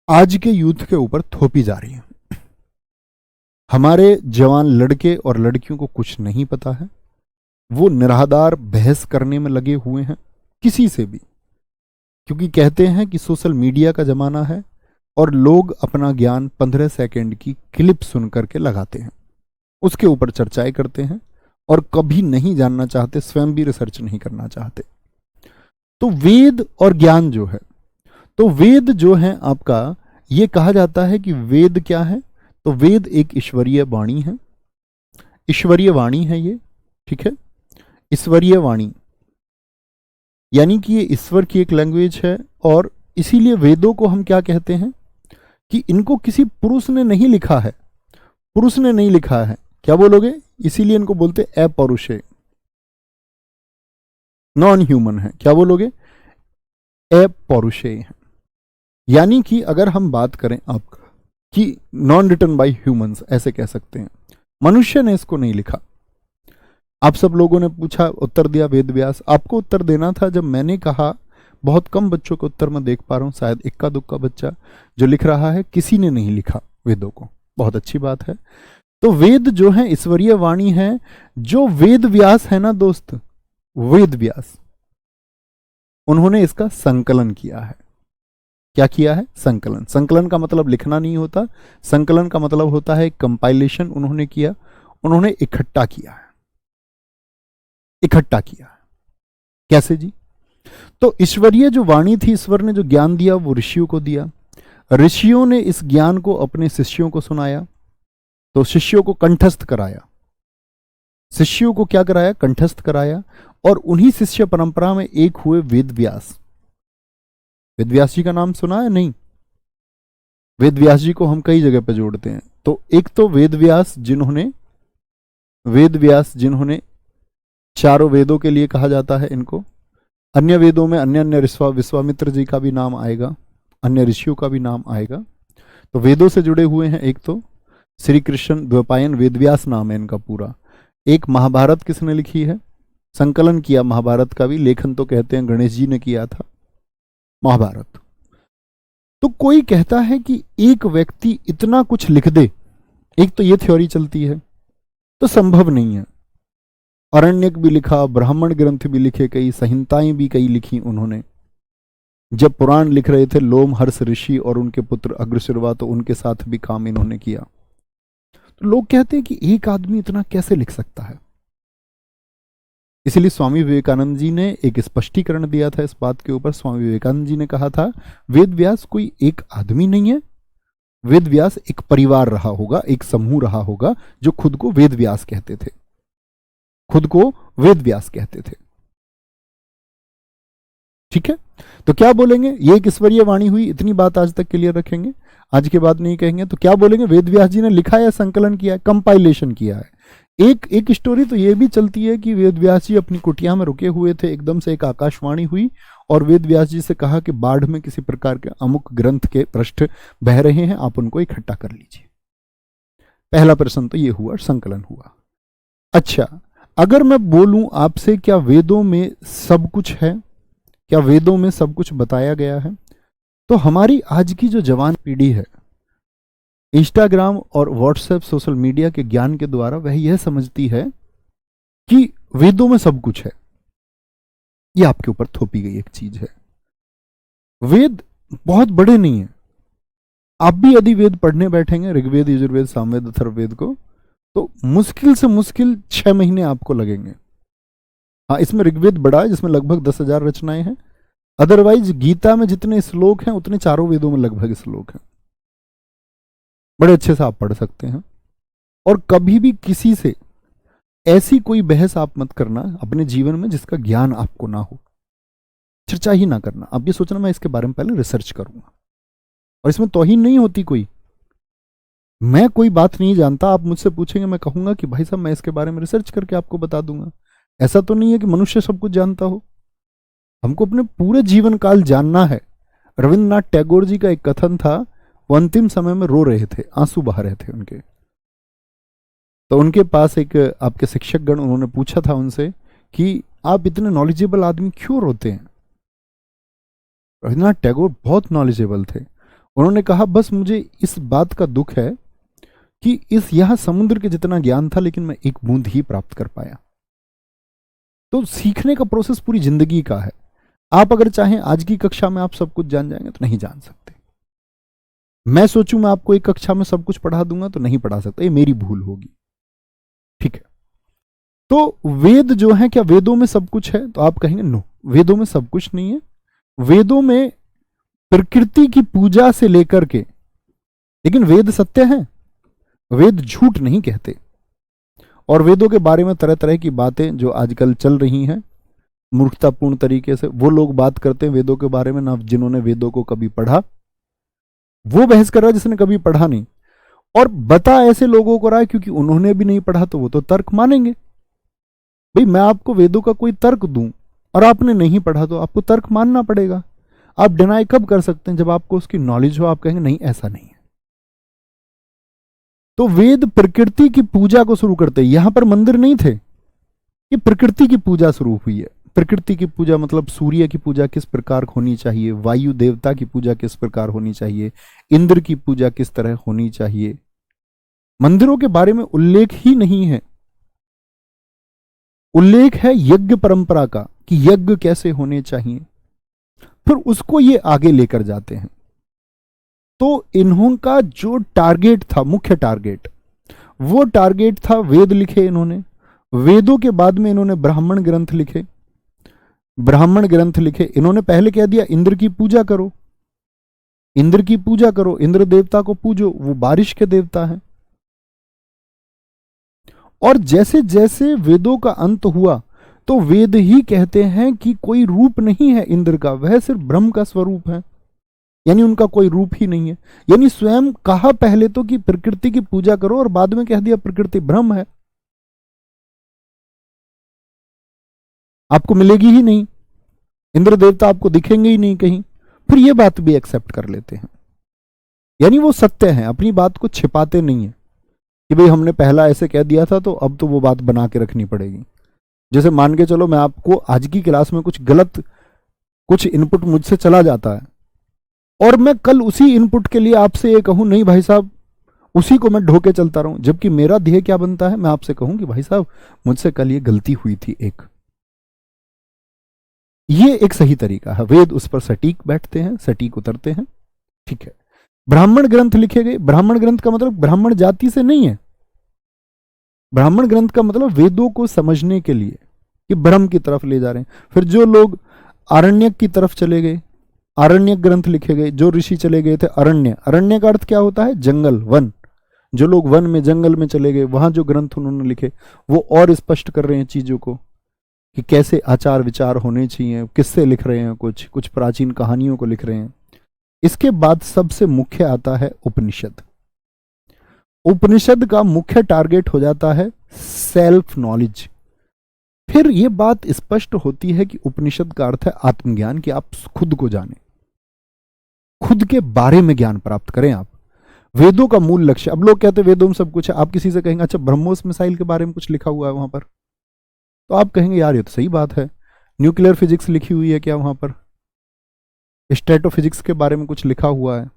आज के यूथ के ऊपर थोपी जा रही हैं। हमारे जवान लड़के और लड़कियों को कुछ नहीं पता है, वो निराधार बहस करने में लगे हुए हैं किसी से भी, क्योंकि कहते हैं कि सोशल मीडिया का जमाना है और लोग अपना ज्ञान 15 सेकंड की क्लिप सुन करके लगाते हैं, उसके ऊपर चर्चाएं करते हैं और कभी नहीं जानना चाहते, स्वयं भी रिसर्च नहीं करना चाहते। तो वेद और ज्ञान जो है, तो वेद जो है आपका, ये कहा जाता है कि वेद क्या है? तो वेद एक ईश्वरीय वाणी है, ईश्वरीय वाणी है ये। ठीक है, ईश्वरीय वाणी, यानी कि ये ईश्वर की एक लैंग्वेज है। और इसीलिए वेदों को हम क्या कहते हैं कि इनको किसी पुरुष ने नहीं लिखा है, पुरुष ने नहीं लिखा है। क्या बोलोगे? इसीलिए इनको बोलते अपौरुषेय, नॉन ह्यूमन है। क्या बोलोगे? अपौरुषेय है। यानी कि अगर हम बात करें आपका कि नॉन रिटन बाय ह्यूमंस, ऐसे कह सकते हैं, मनुष्य ने इसको नहीं लिखा। आप सब लोगों ने पूछा, उत्तर दिया वेद व्यास। आपको उत्तर देना था जब मैंने कहा, बहुत कम बच्चों को उत्तर मैं देख पा रहा हूं, शायद इक्का दुक्का बच्चा जो लिख रहा है, किसी ने नहीं लिखा वेदों को। बहुत अच्छी बात है। तो वेद जो है ईश्वरीय वाणी है। जो वेद व्यास है ना दोस्त, वेद व्यास, उन्होंने इसका संकलन किया है। क्या किया है? संकलन। संकलन का मतलब लिखना नहीं होता, संकलन का मतलब होता है कंपाइलेशन उन्होंने किया, उन्होंने इकट्ठा किया है, इकट्ठा किया है। कैसे जी? तो ईश्वरीय जो वाणी थी, ईश्वर ने जो ज्ञान दिया वो ऋषियों को दिया, ऋषियों ने इस ज्ञान को अपने शिष्यों को सुनाया, तो शिष्यों को कंठस्थ कराया। शिष्यों को क्या कराया? कंठस्थ कराया। और उन्हीं शिष्य परंपरा में एक हुए वेद व्यास। वेद व्यास जी का नाम सुना है? नहीं? वेद व्यास जी को हम कई जगह पे जोड़ते हैं। तो एक तो वेद व्यास जिन्होंने चारों वेदों के लिए कहा जाता है इनको। अन्य वेदों में अन्य अन्य विश्वामित्र जी का भी नाम आएगा, अन्य ऋषियों का भी नाम आएगा। तो वेदों से जुड़े हुए हैं एक तो श्री कृष्ण द्वैपायन वेदव्यास नाम है इनका पूरा। एक महाभारत किसने लिखी है? संकलन किया महाभारत का भी, लेखन तो कहते हैं गणेश जी ने किया था महाभारत। तो कोई कहता है कि एक व्यक्ति इतना कुछ लिख दे, एक तो ये थ्योरी चलती है, तो संभव नहीं है। अरण्यक भी लिखा, ब्राह्मण ग्रंथ भी लिखे, कई संहिताएं भी कई लिखी उन्होंने। जब पुराण लिख रहे थे लोमहर्ष ऋषि और उनके पुत्र अग्रशिरवा, तो उनके साथ भी काम इन्होंने किया। तो लोग कहते हैं कि एक आदमी इतना कैसे लिख सकता है? इसीलिए स्वामी विवेकानंद जी ने एक स्पष्टीकरण दिया था इस बात के ऊपर। स्वामी विवेकानंद जी ने कहा था, वेद व्यास कोई एक आदमी नहीं है, वेद व्यास एक परिवार रहा होगा, एक समूह रहा होगा जो खुद को वेद व्यास कहते थे, खुद को वेद व्यास कहते थे। ठीक है, तो क्या बोलेंगे? ये एक ईश्वरीय वाणी हुई, इतनी बात आज तक क्लियर रखेंगे, आज के बाद नहीं कहेंगे। तो क्या बोलेंगे? वेद व्यास जी ने लिखा है, संकलन किया है, कंपाइलेशन किया है। एक स्टोरी तो ये भी चलती है कि वेद व्यास जी अपनी कुटिया में रुके हुए थे, एकदम से एक आकाशवाणी हुई और वेद व्यास जी से कहा कि बाढ़ में किसी प्रकार के अमुक ग्रंथ के पृष्ठ बह रहे हैं, आप उनको इकट्ठा कर लीजिए। पहला प्रश्न तो ये हुआ, संकलन हुआ। अच्छा, अगर मैं बोलूं आपसे, क्या वेदों में सब कुछ है? क्या वेदों में सब कुछ बताया गया है? तो हमारी आज की जो जवान पीढ़ी है, इंस्टाग्राम और व्हाट्सएप सोशल मीडिया के ज्ञान के द्वारा वह यह समझती है कि वेदों में सब कुछ है। यह आपके ऊपर थोपी गई एक चीज है। वेद बहुत बड़े नहीं है। आप भी यदि वेद पढ़ने बैठेंगे, ऋग्वेद, यजुर्वेद, सामवेद, अथर्ववेद को, तो मुश्किल से मुश्किल 6 महीने आपको लगेंगे। हाँ, इसमें ऋग्वेद बड़ा है जिसमें लगभग 10,000 रचनाएं हैं। अदरवाइज गीता में जितने श्लोक हैं उतने चारों वेदों में लगभग श्लोक हैं। बड़े अच्छे से आप पढ़ सकते हैं। और कभी भी किसी से ऐसी कोई बहस आप मत करना अपने जीवन में जिसका ज्ञान आपको ना हो, चर्चा ही ना करना। आप ये सोचना मैं इसके बारे में पहले रिसर्च करूंगा, और इसमें तौहीन नहीं होती कोई। मैं कोई बात नहीं जानता, आप मुझसे पूछेंगे, मैं कहूंगा कि भाई साहब मैं इसके बारे में रिसर्च करके आपको बता दूंगा। ऐसा तो नहीं है कि मनुष्य सब कुछ जानता हो। हमको अपने पूरे जीवन काल जानना है। रविंद्रनाथ टैगोर जी का एक कथन था, वो अंतिम समय में रो रहे थे, आंसू बहा रहे थे उनके। तो उनके पास एक आपके शिक्षक गण, उन्होंने पूछा था उनसे कि आप इतने नॉलेजेबल आदमी क्यों रोते हैं? रविंद्रनाथ टैगोर बहुत नॉलेजेबल थे। उन्होंने कहा, बस मुझे इस बात का दुख है कि इस यहां समुद्र के जितना ज्ञान था, लेकिन मैं एक बूंद ही प्राप्त कर पाया। तो सीखने का प्रोसेस पूरी जिंदगी का है। आप अगर चाहें आज की कक्षा में आप सब कुछ जान जाएंगे तो नहीं जान सकते। मैं सोचूं मैं आपको एक कक्षा में सब कुछ पढ़ा दूंगा तो नहीं पढ़ा सकता, ये मेरी भूल होगी। ठीक है, तो वेद जो है, क्या वेदों में सब कुछ है? तो आप कहेंगे नो, वेदों में सब कुछ नहीं है। वेदों में प्रकृति की पूजा से लेकर के, लेकिन वेद सत्य है, वेद झूठ नहीं कहते। और वेदों के बारे में तरह तरह की बातें जो आजकल चल रही हैं मूर्खतापूर्ण तरीके से, वो लोग बात करते हैं वेदों के बारे में ना जिन्होंने वेदों को कभी पढ़ा, वो बहस कर रहा है जिसने कभी पढ़ा नहीं। और बता ऐसे लोगों को रहा है क्योंकि उन्होंने भी नहीं पढ़ा, तो वो तो तर्क मानेंगे। भाई मैं आपको वेदों का कोई तर्क दूं और आपने नहीं पढ़ा तो आपको तर्क मानना पड़ेगा। आप डिनाई कब कर सकते हैं? जब आपको उसकी नॉलेज हो। आप कहेंगे नहीं ऐसा नहीं है। तो वेद प्रकृति की पूजा को शुरू करते हैं। यहां पर मंदिर नहीं थे, ये प्रकृति की पूजा शुरू हुई है। प्रकृति की पूजा मतलब सूर्य की पूजा किस प्रकार होनी चाहिए, वायु देवता की पूजा किस प्रकार होनी चाहिए, इंद्र की पूजा किस तरह होनी चाहिए। मंदिरों के बारे में उल्लेख ही नहीं है। उल्लेख है यज्ञ परंपरा का कि यज्ञ कैसे होने चाहिए, फिर उसको ये आगे लेकर जाते हैं। तो इन्हों का जो टारगेट था, मुख्य टारगेट, वो टारगेट था वेद लिखे इन्होंने। वेदों के बाद में इन्होंने ब्राह्मण ग्रंथ लिखे। ब्राह्मण ग्रंथ लिखे इन्होंने पहले कह दिया इंद्र की पूजा करो, इंद्र की पूजा करो, इंद्र देवता को पूजो, वो बारिश के देवता है। और जैसे जैसे वेदों का अंत हुआ तो वेद ही कहते हैं कि कोई रूप नहीं है इंद्र का, वह सिर्फ ब्रह्म का स्वरूप है, यानी उनका कोई रूप ही नहीं है। यानी स्वयं कहा पहले तो कि प्रकृति की पूजा करो और बाद में कह दिया प्रकृति ब्रह्म है, आपको मिलेगी ही नहीं, इंद्र देवता आपको दिखेंगे ही नहीं कहीं। फिर ये बात भी एक्सेप्ट कर लेते हैं, यानी वो सत्य है, अपनी बात को छिपाते नहीं है कि भाई हमने पहला ऐसे कह दिया था तो अब तो वो बात बना के रखनी पड़ेगी। जैसे मान के चलो मैं आपको आज की क्लास में कुछ गलत कुछ इनपुट मुझसे चला जाता है और मैं कल उसी इनपुट के लिए आपसे ये कहूं नहीं भाई साहब उसी को मैं ढोके चलता रहूं, जबकि मेरा ध्येय क्या बनता है, मैं आपसे कहूं कि भाई साहब मुझसे कल ये गलती हुई थी एक। ये एक सही तरीका है, वेद उस पर सटीक बैठते हैं, सटीक उतरते हैं। ठीक है, ब्राह्मण ग्रंथ लिखे गए। ब्राह्मण ग्रंथ का मतलब ब्राह्मण जाति से नहीं है, ब्राह्मण ग्रंथ का मतलब वेदों को समझने के लिए, कि ब्रह्म की तरफ ले जा रहे हैं। फिर जो लोग आरण्यक की तरफ चले गए, आरण्यक ग्रंथ लिखे गए, जो ऋषि चले गए थे अरण्य, अरण्य का अर्थ क्या होता है? जंगल, वन। जो लोग वन में, जंगल में चले गए, वहां जो ग्रंथ उन्होंने लिखे वो और स्पष्ट कर रहे हैं चीजों को कि कैसे आचार विचार होने चाहिए, किससे लिख रहे हैं, कुछ कुछ प्राचीन कहानियों को लिख रहे हैं। इसके बाद सबसे मुख्य आता है उपनिषद। उपनिषद का मुख्य टारगेट हो जाता है सेल्फ नॉलेज। फिर यह बात स्पष्ट होती है कि उपनिषद का अर्थ है आत्मज्ञान, कि आप खुद को जाने, खुद के बारे में ज्ञान प्राप्त करें आप। वेदों का मूल लक्ष्य, अब लोग कहते हैं वेदों में सब कुछ है, आप किसी से कहेंगे अच्छा ब्रह्मोस मिसाइल के बारे में कुछ लिखा हुआ है वहां पर, तो आप कहेंगे यार ये तो सही बात है। न्यूक्लियर फिजिक्स लिखी हुई है क्या वहां पर? स्ट्रेटोफिजिक्स के बारे में कुछ लिखा हुआ है?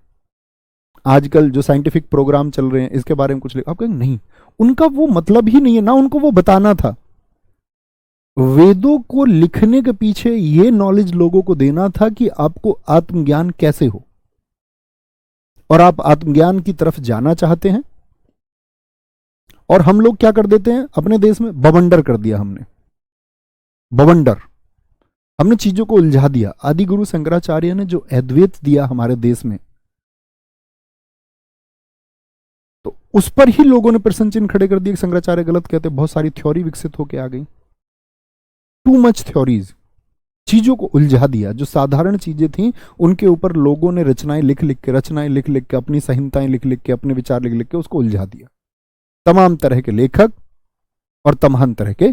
आजकल जो साइंटिफिक प्रोग्राम चल रहे हैं इसके बारे में कुछ लिखा? आप कहेंगे नहीं, उनका वो मतलब ही नहीं है ना, उनको वो बताना था। वेदों को लिखने के पीछे ये नॉलेज लोगों को देना था कि आपको आत्मज्ञान कैसे हो, और आप आत्मज्ञान की तरफ जाना चाहते हैं। और हम लोग क्या कर देते हैं अपने देश में? बवंडर कर दिया हमने, बवंडर। हमने चीजों को उलझा दिया। आदि गुरु शंकराचार्य ने जो अद्वैत दिया हमारे देश में, तो उस पर ही लोगों ने प्रश्न चिन्ह खड़े कर दिए कि शंकराचार्य गलत कहते। बहुत सारी थ्योरी विकसित होकर आ गई, टू मच थ्योरीज, चीजों को उलझा दिया। जो साधारण चीजें थी उनके ऊपर लोगों ने रचनाएं लिख लिख के, अपनी संहिताएं लिख लिख के, अपने विचार लिख लिख के उसको उलझा दिया। तमाम तरह के लेखक और तमाम तरह के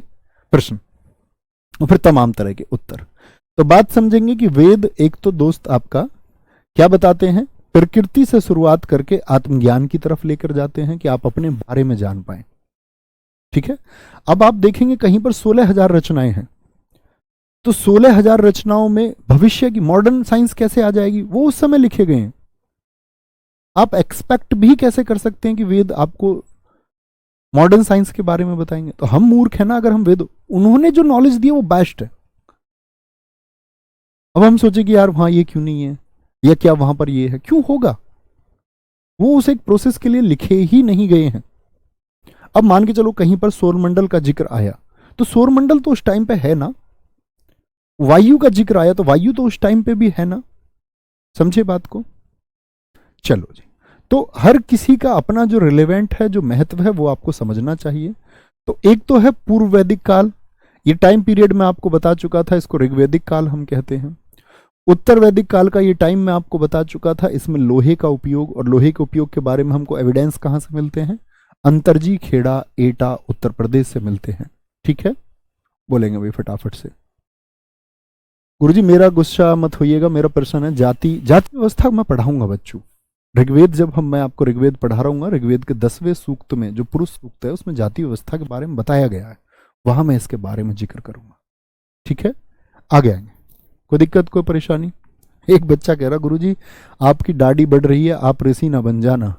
प्रश्न और फिर तमाम तरह के उत्तर। तो बात समझेंगे कि वेद एक तो दोस्त आपका क्या बताते हैं? प्रकृति से शुरुआत करके आत्मज्ञान की तरफ लेकर जाते हैं कि आप अपने बारे में जान पाए। ठीक है। अब आप देखेंगे कहीं पर 16,000 रचनाएं हैं, तो 16,000 रचनाओं में भविष्य की मॉडर्न साइंस कैसे आ जाएगी? वो उस समय लिखे गए हैं। आप एक्सपेक्ट भी कैसे कर सकते हैं कि वेद आपको मॉडर्न साइंस के बारे में बताएंगे? तो हम मूर्ख हैं ना अगर हम वेद, उन्होंने जो नॉलेज दी वो बेस्ट है। अब हम सोचे कि यार वहां ये क्यों नहीं है, या क्या वहां पर ये है? क्यों होगा? वो उस एक प्रोसेस के लिए लिखे ही नहीं गए हैं। अब मान के चलो कहीं पर सौरमंडल का जिक्र आया, तो सौरमंडल तो उस टाइम पे है ना। वायु का जिक्र आया तो वायु तो उस टाइम पे भी है ना। समझे बात को? चलो जी, तो हर किसी का अपना जो रिलेवेंट है, जो महत्व है, वो आपको समझना चाहिए। तो एक तो है पूर्व वैदिक काल, ये टाइम पीरियड में आपको बता चुका था, इसको ऋग्वैदिक काल हम कहते हैं। उत्तर वैदिक काल का ये टाइम मैं आपको बता चुका था, इसमें लोहे का उपयोग, और लोहे के उपयोग के बारे में हमको एविडेंस कहां से मिलते हैं? अंतरजी, खेड़ा, एटा, उत्तर प्रदेश से मिलते हैं। ठीक है, बोलेंगे भाई फटाफट से। गुरुजी मेरा गुस्सा मत होइएगा, मेरा प्रश्न है जाति व्यवस्था मैं पढ़ाऊंगा बच्चों। ऋग्वेद जब मैं आपको ऋग्वेद पढ़ा रहा हूँ, ऋग्वेद के 10वें सूक्त में जो पुरुष सूक्त है उसमें जाति व्यवस्था के बारे में बताया गया है, वहां मैं इसके बारे में जिक्र करूंगा। ठीक है, आगे आएंगे। कोई दिक्कत, कोई परेशानी? एक बच्चा कह रहा गुरुजी आपकी दाढ़ी बढ़ रही है, आप ऋषि ना बन जाना।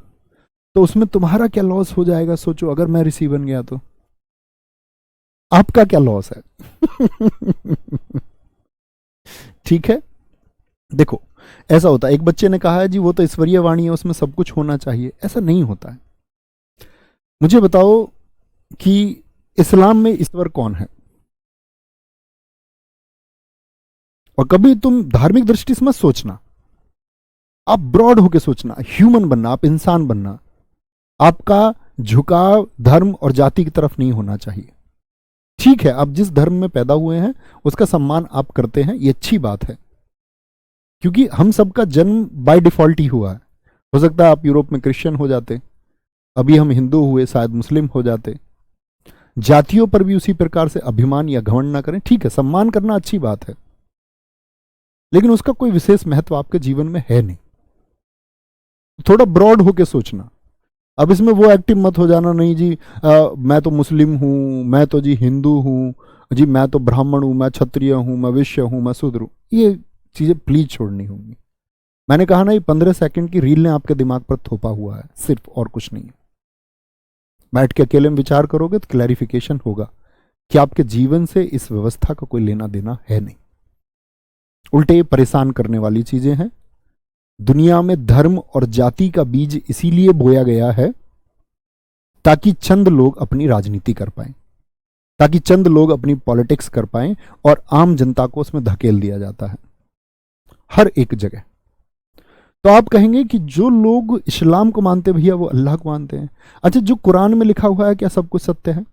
तो उसमें तुम्हारा क्या लॉस हो जाएगा? सोचो अगर मैं ऋषि बन गया तो आपका क्या लॉस है? ठीक है, देखो ऐसा होता है। एक बच्चे ने कहा है जी वो तो ईश्वरीय वाणी है, उसमें सब कुछ होना चाहिए। ऐसा नहीं होता है। मुझे बताओ कि इस्लाम में ईश्वर कौन है? और कभी तुम धार्मिक दृष्टि से मत सोचना, आप ब्रॉड होके सोचना, ह्यूमन बनना, आप इंसान बनना। आपका झुकाव धर्म और जाति की तरफ नहीं होना चाहिए। ठीक है, आप जिस धर्म में पैदा हुए हैं उसका सम्मान आप करते हैं, ये अच्छी बात है, क्योंकि हम सबका जन्म बाय डिफॉल्ट ही हुआ है। हो सकता है आप यूरोप में क्रिश्चियन हो जाते, अभी हम हिंदू हुए, शायद मुस्लिम हो जाते। जातियों पर भी उसी प्रकार से अभिमान या घमंड ना करें। ठीक है, सम्मान करना अच्छी बात है, लेकिन उसका कोई विशेष महत्व आपके जीवन में है नहीं। थोड़ा ब्रॉड होके सोचना। अब इसमें वो एक्टिव मत हो जाना, नहीं जी मैं तो मुस्लिम हूं, मैं तो जी हिंदू हूं जी, मैं तो ब्राह्मण हूं, मैं क्षत्रिय हूं, मैं वैश्य हूं, मैं शूद्र हूं। ये चीजें प्लीज छोड़नी होंगी। मैंने कहा ना, ये 15 सेकंड की रील ने आपके दिमाग पर थोपा हुआ है सिर्फ, और कुछ नहीं है। बैठ के अकेले में विचार करोगे तो क्लैरिफिकेशन होगा कि आपके जीवन से इस व्यवस्था का कोई लेना देना है नहीं। उल्टे परेशान करने वाली चीजें हैं। दुनिया में धर्म और जाति का बीज इसीलिए बोया गया है ताकि चंद लोग अपनी राजनीति कर पाए। ताकि चंद लोग अपनी पॉलिटिक्स कर पाएं और आम जनता को उसमें धकेल दिया जाता है हर एक जगह। तो आप कहेंगे कि जो लोग इस्लाम को मानते भैया वो अल्लाह को मानते हैं। अच्छा, जो कुरान में लिखा हुआ है क्या सब कुछ सत्य है?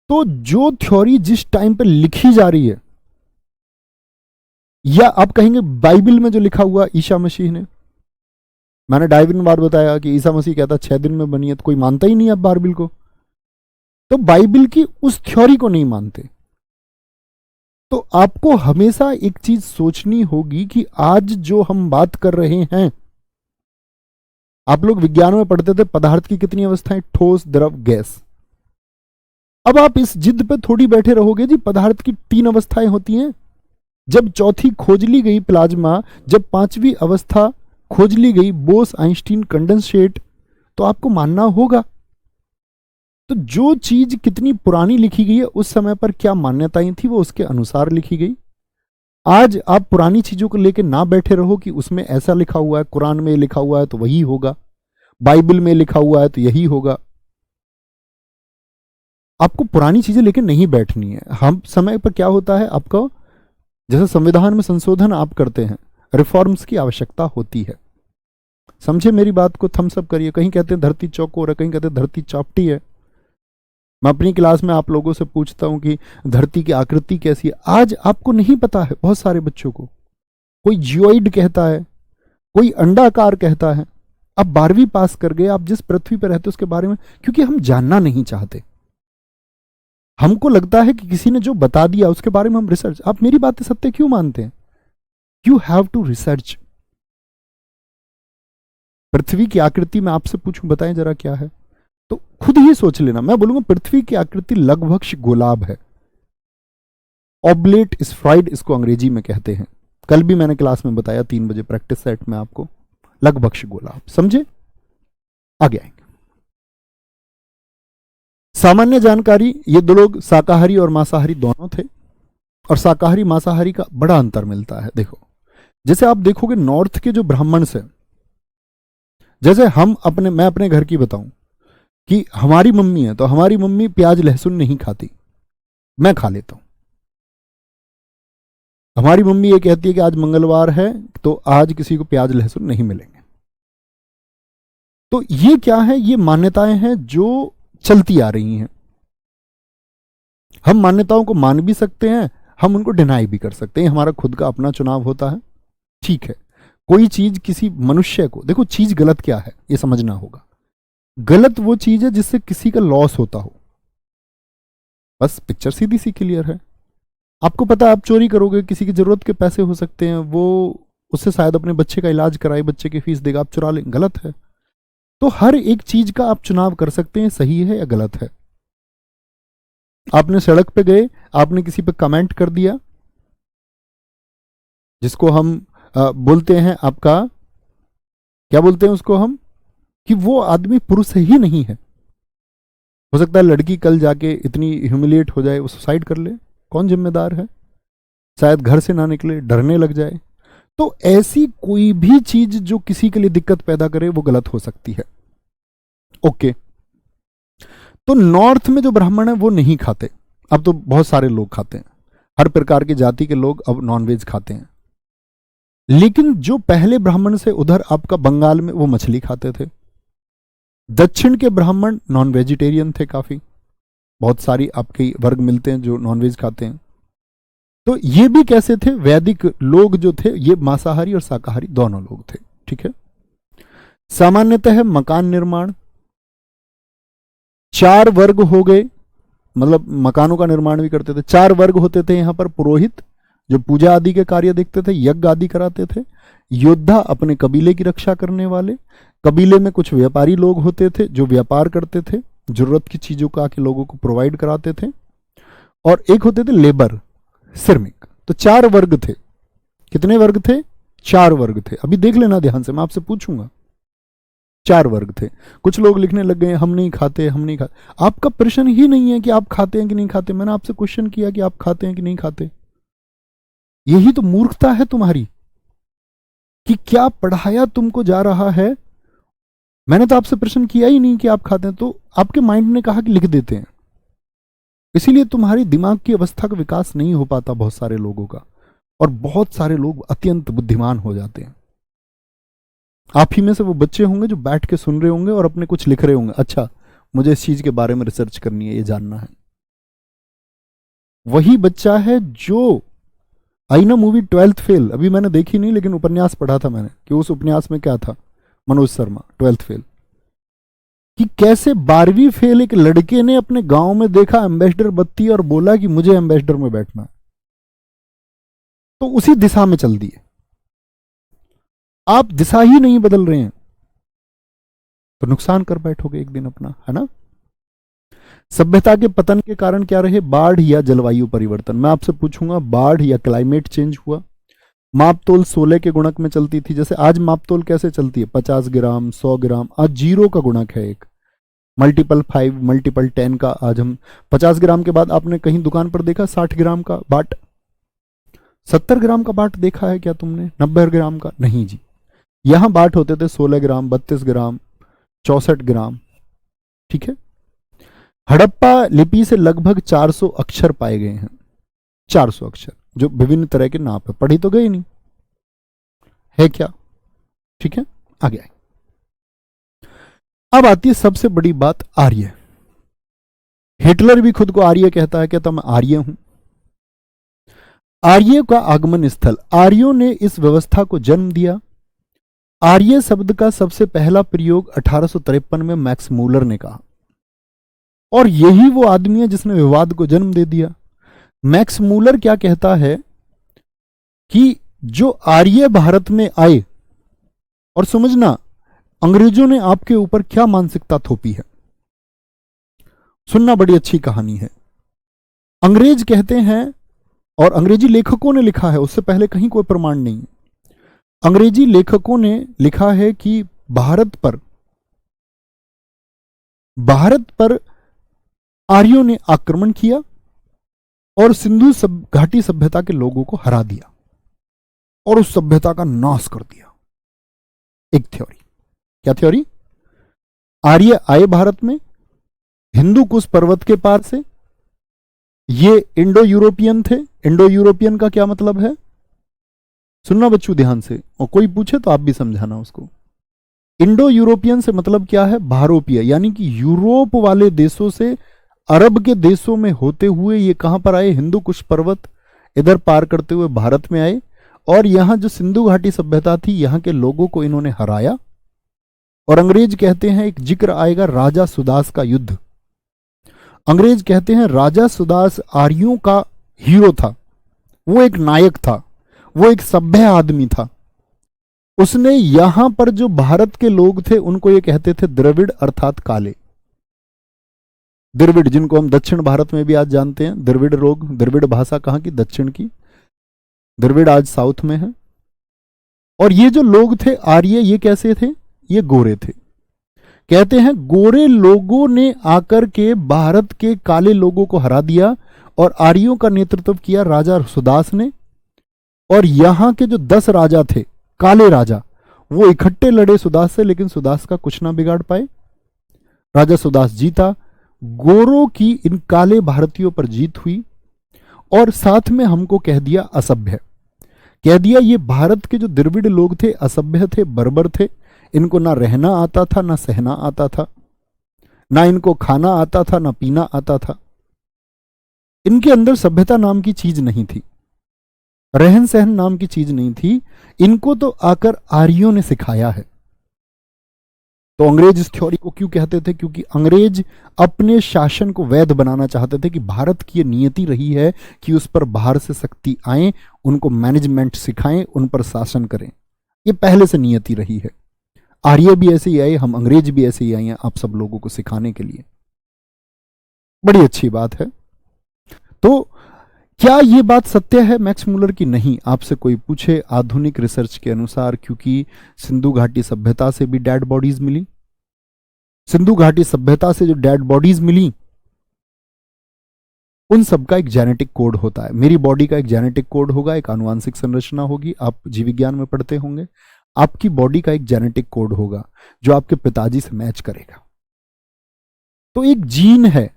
तो जो थ्योरी जिस टाइम पे लिखी जा रही है, या आप कहेंगे बाइबल में जो लिखा हुआ ईसा मसीह ने, मैंने 2.5 बार बताया कि ईसा मसीह कहता 6 दिन में बनी है, तो कोई मानता ही नहीं अब बाइबल को। तो बाइबल की उस थ्योरी को नहीं मानते। तो आपको हमेशा एक चीज सोचनी होगी कि आज जो हम बात कर रहे हैं, आप लोग विज्ञान में पढ़ते थे पदार्थ की कितनी अवस्थाएं, ठोस, द्रव, गैस। अब आप इस जिद पे थोड़ी बैठे रहोगे जी पदार्थ की 3 अवस्थाएं होती हैं। जब चौथी खोज ली गई प्लाज्मा, जब 5वीं अवस्था खोज ली गई बोस आइंस्टीन कंडेंसेट, तो आपको मानना होगा। तो जो चीज कितनी पुरानी लिखी गई है, उस समय पर क्या मान्यताएं थी, वो उसके अनुसार लिखी गई। आज आप पुरानी चीजों को लेकर ना बैठे रहो कि उसमें ऐसा लिखा हुआ है, कुरान में लिखा हुआ है तो वही होगा, बाइबल में लिखा हुआ है तो यही होगा। आपको पुरानी चीजें लेकर नहीं बैठनी है। हम समय पर क्या होता है, आपको जैसे संविधान में संशोधन आप करते हैं, रिफॉर्म्स की आवश्यकता होती है। समझे मेरी बात को, थम्स अप करिए। कहीं कहते हैं धरती चौकोर है, कहीं कहते हैं धरती चौपटी है। मैं अपनी क्लास में आप लोगों से पूछता हूं कि धरती की आकृति कैसी है, आज आपको नहीं पता है बहुत सारे बच्चों को। कोई जियोइड कहता है, कोई अंडाकार कहता है। आप 12वीं पास कर गए, आप जिस पृथ्वी पर रहते उसके बारे में, क्योंकि हम जानना नहीं चाहते। हमको लगता है कि किसी ने जो बता दिया उसके बारे में हम रिसर्च। आप मेरी बातें सत्य क्यों मानते हैं? You have to research. पृथ्वी की आकृति मैं आपसे पूछूं, बताएं जरा क्या है, तो खुद ही सोच लेना। मैं बोलूंगा पृथ्वी की आकृति लगभग गोलाब है, ऑब्लेट स्फेरॉइड इसको अंग्रेजी में कहते हैं। कल भी मैंने क्लास में बताया 3 बजे प्रैक्टिस सेट में आपको, लगभग गोलाब। समझे? आगे आएंगे। सामान्य जानकारी, ये 2 लोग शाकाहारी और मांसाहारी दोनों थे, और शाकाहारी मांसाहारी का बड़ा अंतर मिलता है। देखो, जैसे आप देखोगे नॉर्थ के जो ब्राह्मण से, जैसे मैं अपने घर की बताऊं कि हमारी मम्मी है, तो हमारी मम्मी प्याज लहसुन नहीं खाती, मैं खा लेता हूं। हमारी मम्मी ये कहती है कि आज मंगलवार है तो आज किसी को प्याज लहसुन नहीं मिलेंगे। तो ये क्या है, ये मान्यताएं हैं जो चलती आ रही हैं। हम मान्यताओं को मान भी सकते हैं, हम उनको डिनाई भी कर सकते हैं, हमारा खुद का अपना चुनाव होता है। ठीक है, कोई चीज किसी मनुष्य को, देखो चीज गलत क्या है ये समझना होगा। गलत वो चीज है जिससे किसी का लॉस होता हो, बस पिक्चर सीधी सी क्लियर है। आपको पता है आप चोरी करोगे, किसी की जरूरत के पैसे हो सकते हैं, वो उससे शायद अपने बच्चे का इलाज कराए, बच्चे की फीस देगा, आप चुरा लें, गलत है। तो हर एक चीज का आप चुनाव कर सकते हैं, सही है या गलत है। आपने सड़क पे गए, आपने किसी पे कमेंट कर दिया, जिसको हम बोलते हैं आपका, क्या बोलते हैं उसको हम, कि वो आदमी पुरुष ही नहीं है। हो सकता है लड़की कल जाके इतनी ह्यूमिलिएट हो जाए, वो सुसाइड कर ले, कौन जिम्मेदार है? शायद घर से ना निकले, डरने लग जाए। तो ऐसी कोई भी चीज जो किसी के लिए दिक्कत पैदा करे वो गलत हो सकती है। ओके, तो नॉर्थ में जो ब्राह्मण है वो नहीं खाते, अब तो बहुत सारे लोग खाते हैं, हर प्रकार की जाति के लोग अब नॉनवेज खाते हैं। लेकिन जो पहले ब्राह्मण से उधर आपका बंगाल में, वो मछली खाते थे। दक्षिण के ब्राह्मण नॉन वेजिटेरियन थे काफी, बहुत सारी आपके वर्ग मिलते हैं जो नॉनवेज खाते हैं। तो ये भी कैसे थे, वैदिक लोग जो थे ये मांसाहारी और शाकाहारी दोनों लोग थे। ठीक है, सामान्यतः मकान निर्माण 4 वर्ग हो गए, मतलब मकानों का निर्माण भी करते थे। 4 वर्ग होते थे यहां पर, पुरोहित जो पूजा आदि के कार्य देखते थे, यज्ञ आदि कराते थे, योद्धा अपने कबीले की रक्षा करने वाले, कबीले में कुछ व्यापारी लोग होते थे जो व्यापार करते थे, जरूरत की चीजों का आके लोगों को प्रोवाइड कराते थे, और एक होते थे लेबर, श्रमिक। तो 4 वर्ग थे। कितने वर्ग थे? 4 वर्ग थे। अभी देख लेना ध्यान से, मैं आपसे पूछूंगा। 4 वर्ग थे। कुछ लोग लिखने लग गए हम नहीं खाते, हम नहीं खाते। आपका प्रश्न ही नहीं है कि आप खाते हैं कि नहीं खाते। मैंने आपसे क्वेश्चन किया कि आप खाते हैं कि नहीं खाते। यही तो मूर्खता है तुम्हारी, कि क्या पढ़ाया तुमको जा रहा है। मैंने तो आपसे प्रश्न किया ही नहीं कि आप खाते हैं, तो आपके माइंड ने कहा कि लिख देते हैं। इसीलिए तुम्हारी दिमाग की अवस्था का विकास नहीं हो पाता बहुत सारे लोगों का, और बहुत सारे लोग अत्यंत बुद्धिमान हो जाते हैं। आप ही में से वो बच्चे होंगे जो बैठ के सुन रहे होंगे और अपने कुछ लिख रहे होंगे, अच्छा मुझे इस चीज के बारे में रिसर्च करनी है, ये जानना है। वही बच्चा है जो आई ना मूवी 12th फेल, अभी मैंने देखी नहीं लेकिन उपन्यास पढ़ा था मैंने कि उस उपन्यास में क्या था, मनोज शर्मा 12th फेल, कि कैसे 12वीं फेल एक लड़के ने अपने गांव में देखा एम्बेसडर बत्ती और बोला कि मुझे एम्बेसडर में बैठना है, तो उसी दिशा में चल दिए। आप दिशा ही नहीं बदल रहे हैं तो नुकसान कर बैठोगे एक दिन अपना, है ना। सभ्यता के पतन के कारण क्या रहे, बाढ़ या जलवायु परिवर्तन। मैं आपसे पूछूंगा, बाढ़ या क्लाइमेट चेंज हुआ। मापतोल 16 के गुणक में चलती थी, जैसे आज मापतोल कैसे चलती है, 50 ग्राम 100 ग्राम, आज 0 का गुणक है एक, मल्टीपल 5 मल्टीपल 10 का। आज हम 50 ग्राम के बाद आपने कहीं दुकान पर देखा 60 ग्राम का बाट, 70 ग्राम का बाट देखा है क्या तुमने, 90 ग्राम का नहीं जी। यहां बाट होते थे 16 ग्राम 32 ग्राम 64 ग्राम, ठीक है। हड़प्पा लिपि से लगभग 400 अक्षर पाए गए हैं, 400 अक्षर जो विभिन्न तरह के नाप है, पढ़ी तो गई नहीं है क्या, ठीक है। आगे आए, अब आती है सबसे बड़ी बात, आर्य। हिटलर भी खुद को आर्य कहता है, कहता मैं आर्य हूं। आर्य का आगमन स्थल, आर्यों ने इस व्यवस्था को जन्म दिया। आर्य शब्द का सबसे पहला प्रयोग 1853 में मैक्स मूलर ने कहा, और यही वो आदमी है जिसने विवाद को जन्म दे दिया। मैक्स मूलर क्या कहता है कि जो आर्य भारत में आए, और समझना अंग्रेजों ने आपके ऊपर क्या मानसिकता थोपी है, सुनना, बड़ी अच्छी कहानी है। अंग्रेज कहते हैं, और अंग्रेजी लेखकों ने लिखा है, उससे पहले कहीं कोई प्रमाण नहीं, अंग्रेजी लेखकों ने लिखा है कि भारत पर आर्यों ने आक्रमण किया और सिंधु घाटी सभ्यता के लोगों को हरा दिया और उस सभ्यता का नाश कर दिया। एक थ्योरी, क्या थ्योरी, आर्य आए भारत में हिंदू कुश पर्वत के पार से, ये इंडो यूरोपियन थे। इंडो यूरोपियन का क्या मतलब है, सुनना बच्चों ध्यान से, और कोई पूछे तो आप भी समझाना उसको। इंडो यूरोपियन से मतलब क्या है, भारोपीय, यानी कि यूरोप वाले देशों से अरब के देशों में होते हुए ये कहां पर आए, हिंदू कुश पर्वत इधर पार करते हुए भारत में आए, और यहां जो सिंधु घाटी सभ्यता थी यहां के लोगों को इन्होंने हराया। और अंग्रेज कहते हैं, एक जिक्र आएगा राजा सुदास का युद्ध, अंग्रेज कहते हैं राजा सुदास आर्यों का हीरो था, वो एक नायक था, वो एक सभ्य आदमी था। उसने यहां पर जो भारत के लोग थे उनको ये कहते थे द्रविड़, अर्थात काले। द्रविड़ जिनको हम दक्षिण भारत में भी आज जानते हैं, द्रविड़ लोग, द्रविड़ भाषा कहां की, दक्षिण की, द्रविड़ आज साउथ में है। और ये जो लोग थे आर्य, ये कैसे थे, ये गोरे थे। कहते हैं गोरे लोगों ने आकर के भारत के काले लोगों को हरा दिया और आर्यों का नेतृत्व किया राजा सुदास ने। और यहां के जो 10 राजा थे, काले राजा, वो इकट्ठे लड़े सुदास से, लेकिन सुदास का कुछ ना बिगाड़ पाए। राजा सुदास जीता, गोरों की इन काले भारतीयों पर जीत हुई, और साथ में हमको कह दिया असभ्य, कह दिया ये भारत के जो द्रविड़ लोग थे असभ्य थे, बर्बर थे, इनको ना रहना आता था ना सहना आता था, ना इनको खाना आता था ना पीना आता था, इनके अंदर सभ्यता नाम की चीज नहीं थी, रहन सहन नाम की चीज नहीं थी, इनको तो आकर आर्यों ने सिखाया है। तो अंग्रेज इस थ्योरी को क्यों कहते थे, क्योंकि अंग्रेज अपने शासन को वैध बनाना चाहते थे कि भारत की ये नियति रही है कि उस पर बाहर से शक्ति आए, उनको मैनेजमेंट सिखाएं, उन पर शासन करें, ये पहले से नियति रही है। आर्य भी ऐसे ही आए, हम अंग्रेज भी ऐसे ही आए हैं आप सब लोगों को सिखाने के लिए, बड़ी अच्छी बात है। तो क्या ये बात सत्य है मैक्स मूलर की, नहीं। आपसे कोई पूछे आधुनिक रिसर्च के अनुसार, क्योंकि सिंधु घाटी सभ्यता से भी डेड बॉडीज मिली, सिंधु घाटी सभ्यता से जो डेड बॉडीज मिली उन सब का एक जेनेटिक कोड होता है। मेरी बॉडी का एक जेनेटिक कोड होगा, एक आनुवांशिक संरचना होगी, आप जीव विज्ञान में पढ़ते होंगे। आपकी बॉडी का एक जेनेटिक कोड होगा जो आपके पिताजी से मैच करेगा। तो एक जीन है,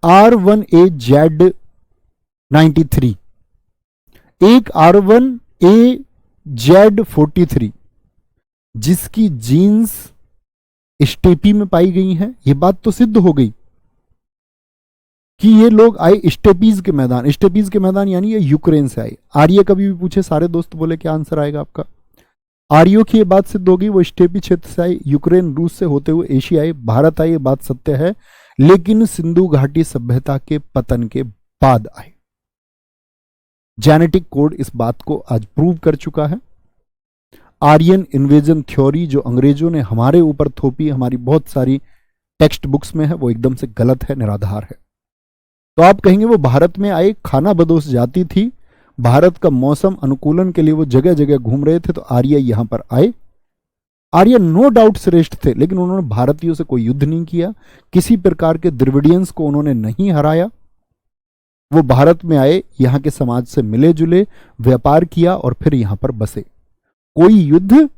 R1AZ93, एक R1AZ43 जिसकी जीन्स स्टेपी में पाई गई हैं। ये बात तो सिद्ध हो गई कि ये लोग आए स्टेपीज के मैदान। स्टेपीज के मैदान यानी ये यूक्रेन से आए। आर्य कभी भी पूछे, सारे दोस्त बोले क्या आंसर आएगा आपका? आर्यों की ये बात सिद्ध होगी, वो स्टेपी क्षेत्र से आए, यूक्रेन रूस से होते हुए एशिया आए, भारत आए, ये बात सत्य है। लेकिन सिंधु घाटी सभ्यता के पतन के बाद आए। जेनेटिक कोड इस बात को आज प्रूव कर चुका है। आर्यन इन्वेजन थ्योरी जो अंग्रेजों ने हमारे ऊपर थोपी, हमारी बहुत सारी टेक्स्ट बुक्स में है, वो एकदम से गलत है, निराधार है। तो आप कहेंगे वो भारत में आए, खाना बदोश जाति थी, भारत का मौसम अनुकूलन के लिए वो जगह जगह घूम रहे थे, तो आर्य यहां पर आए। आर्य नो डाउट श्रेष्ठ थे, लेकिन उन्होंने भारतीयों से कोई युद्ध नहीं किया, किसी प्रकार के द्रविडियंस को उन्होंने नहीं हराया। वो भारत में आए, यहां के समाज से मिले जुले, व्यापार किया और फिर यहां पर बसे। कोई युद्ध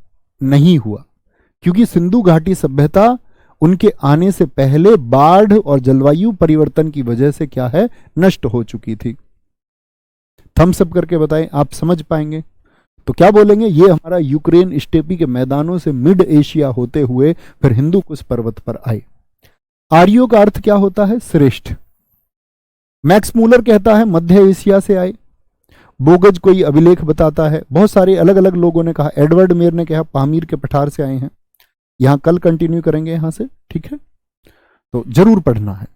नहीं हुआ, क्योंकि सिंधु घाटी सभ्यता उनके आने से पहले बाढ़ और जलवायु परिवर्तन की वजह से क्या है, नष्ट हो चुकी थी। थम्स अप करके बताएं, आप समझ पाएंगे तो क्या बोलेंगे? ये हमारा यूक्रेन स्टेपी के मैदानों से मिड एशिया होते हुए फिर हिंदू कुश पर्वत पर आए। आर्यों का अर्थ क्या होता है? श्रेष्ठ। मैक्स मूलर कहता है मध्य एशिया से आए। बोगज कोई अभिलेख बताता है, बहुत सारे अलग अलग लोगों ने कहा। एडवर्ड मेयर ने कहा पामीर के पठार से आए हैं। यहां कल कंटिन्यू करेंगे यहां से, ठीक है? तो जरूर पढ़ना है,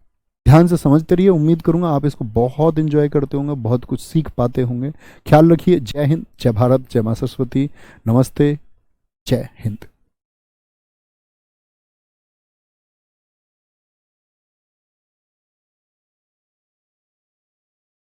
ध्यान से समझते रहिए। उम्मीद करूंगा आप इसको बहुत एंजॉय करते होंगे, बहुत कुछ सीख पाते होंगे। ख्याल रखिए। जय हिंद, जय भारत, जय मां सरस्वती, नमस्ते, जय हिंद।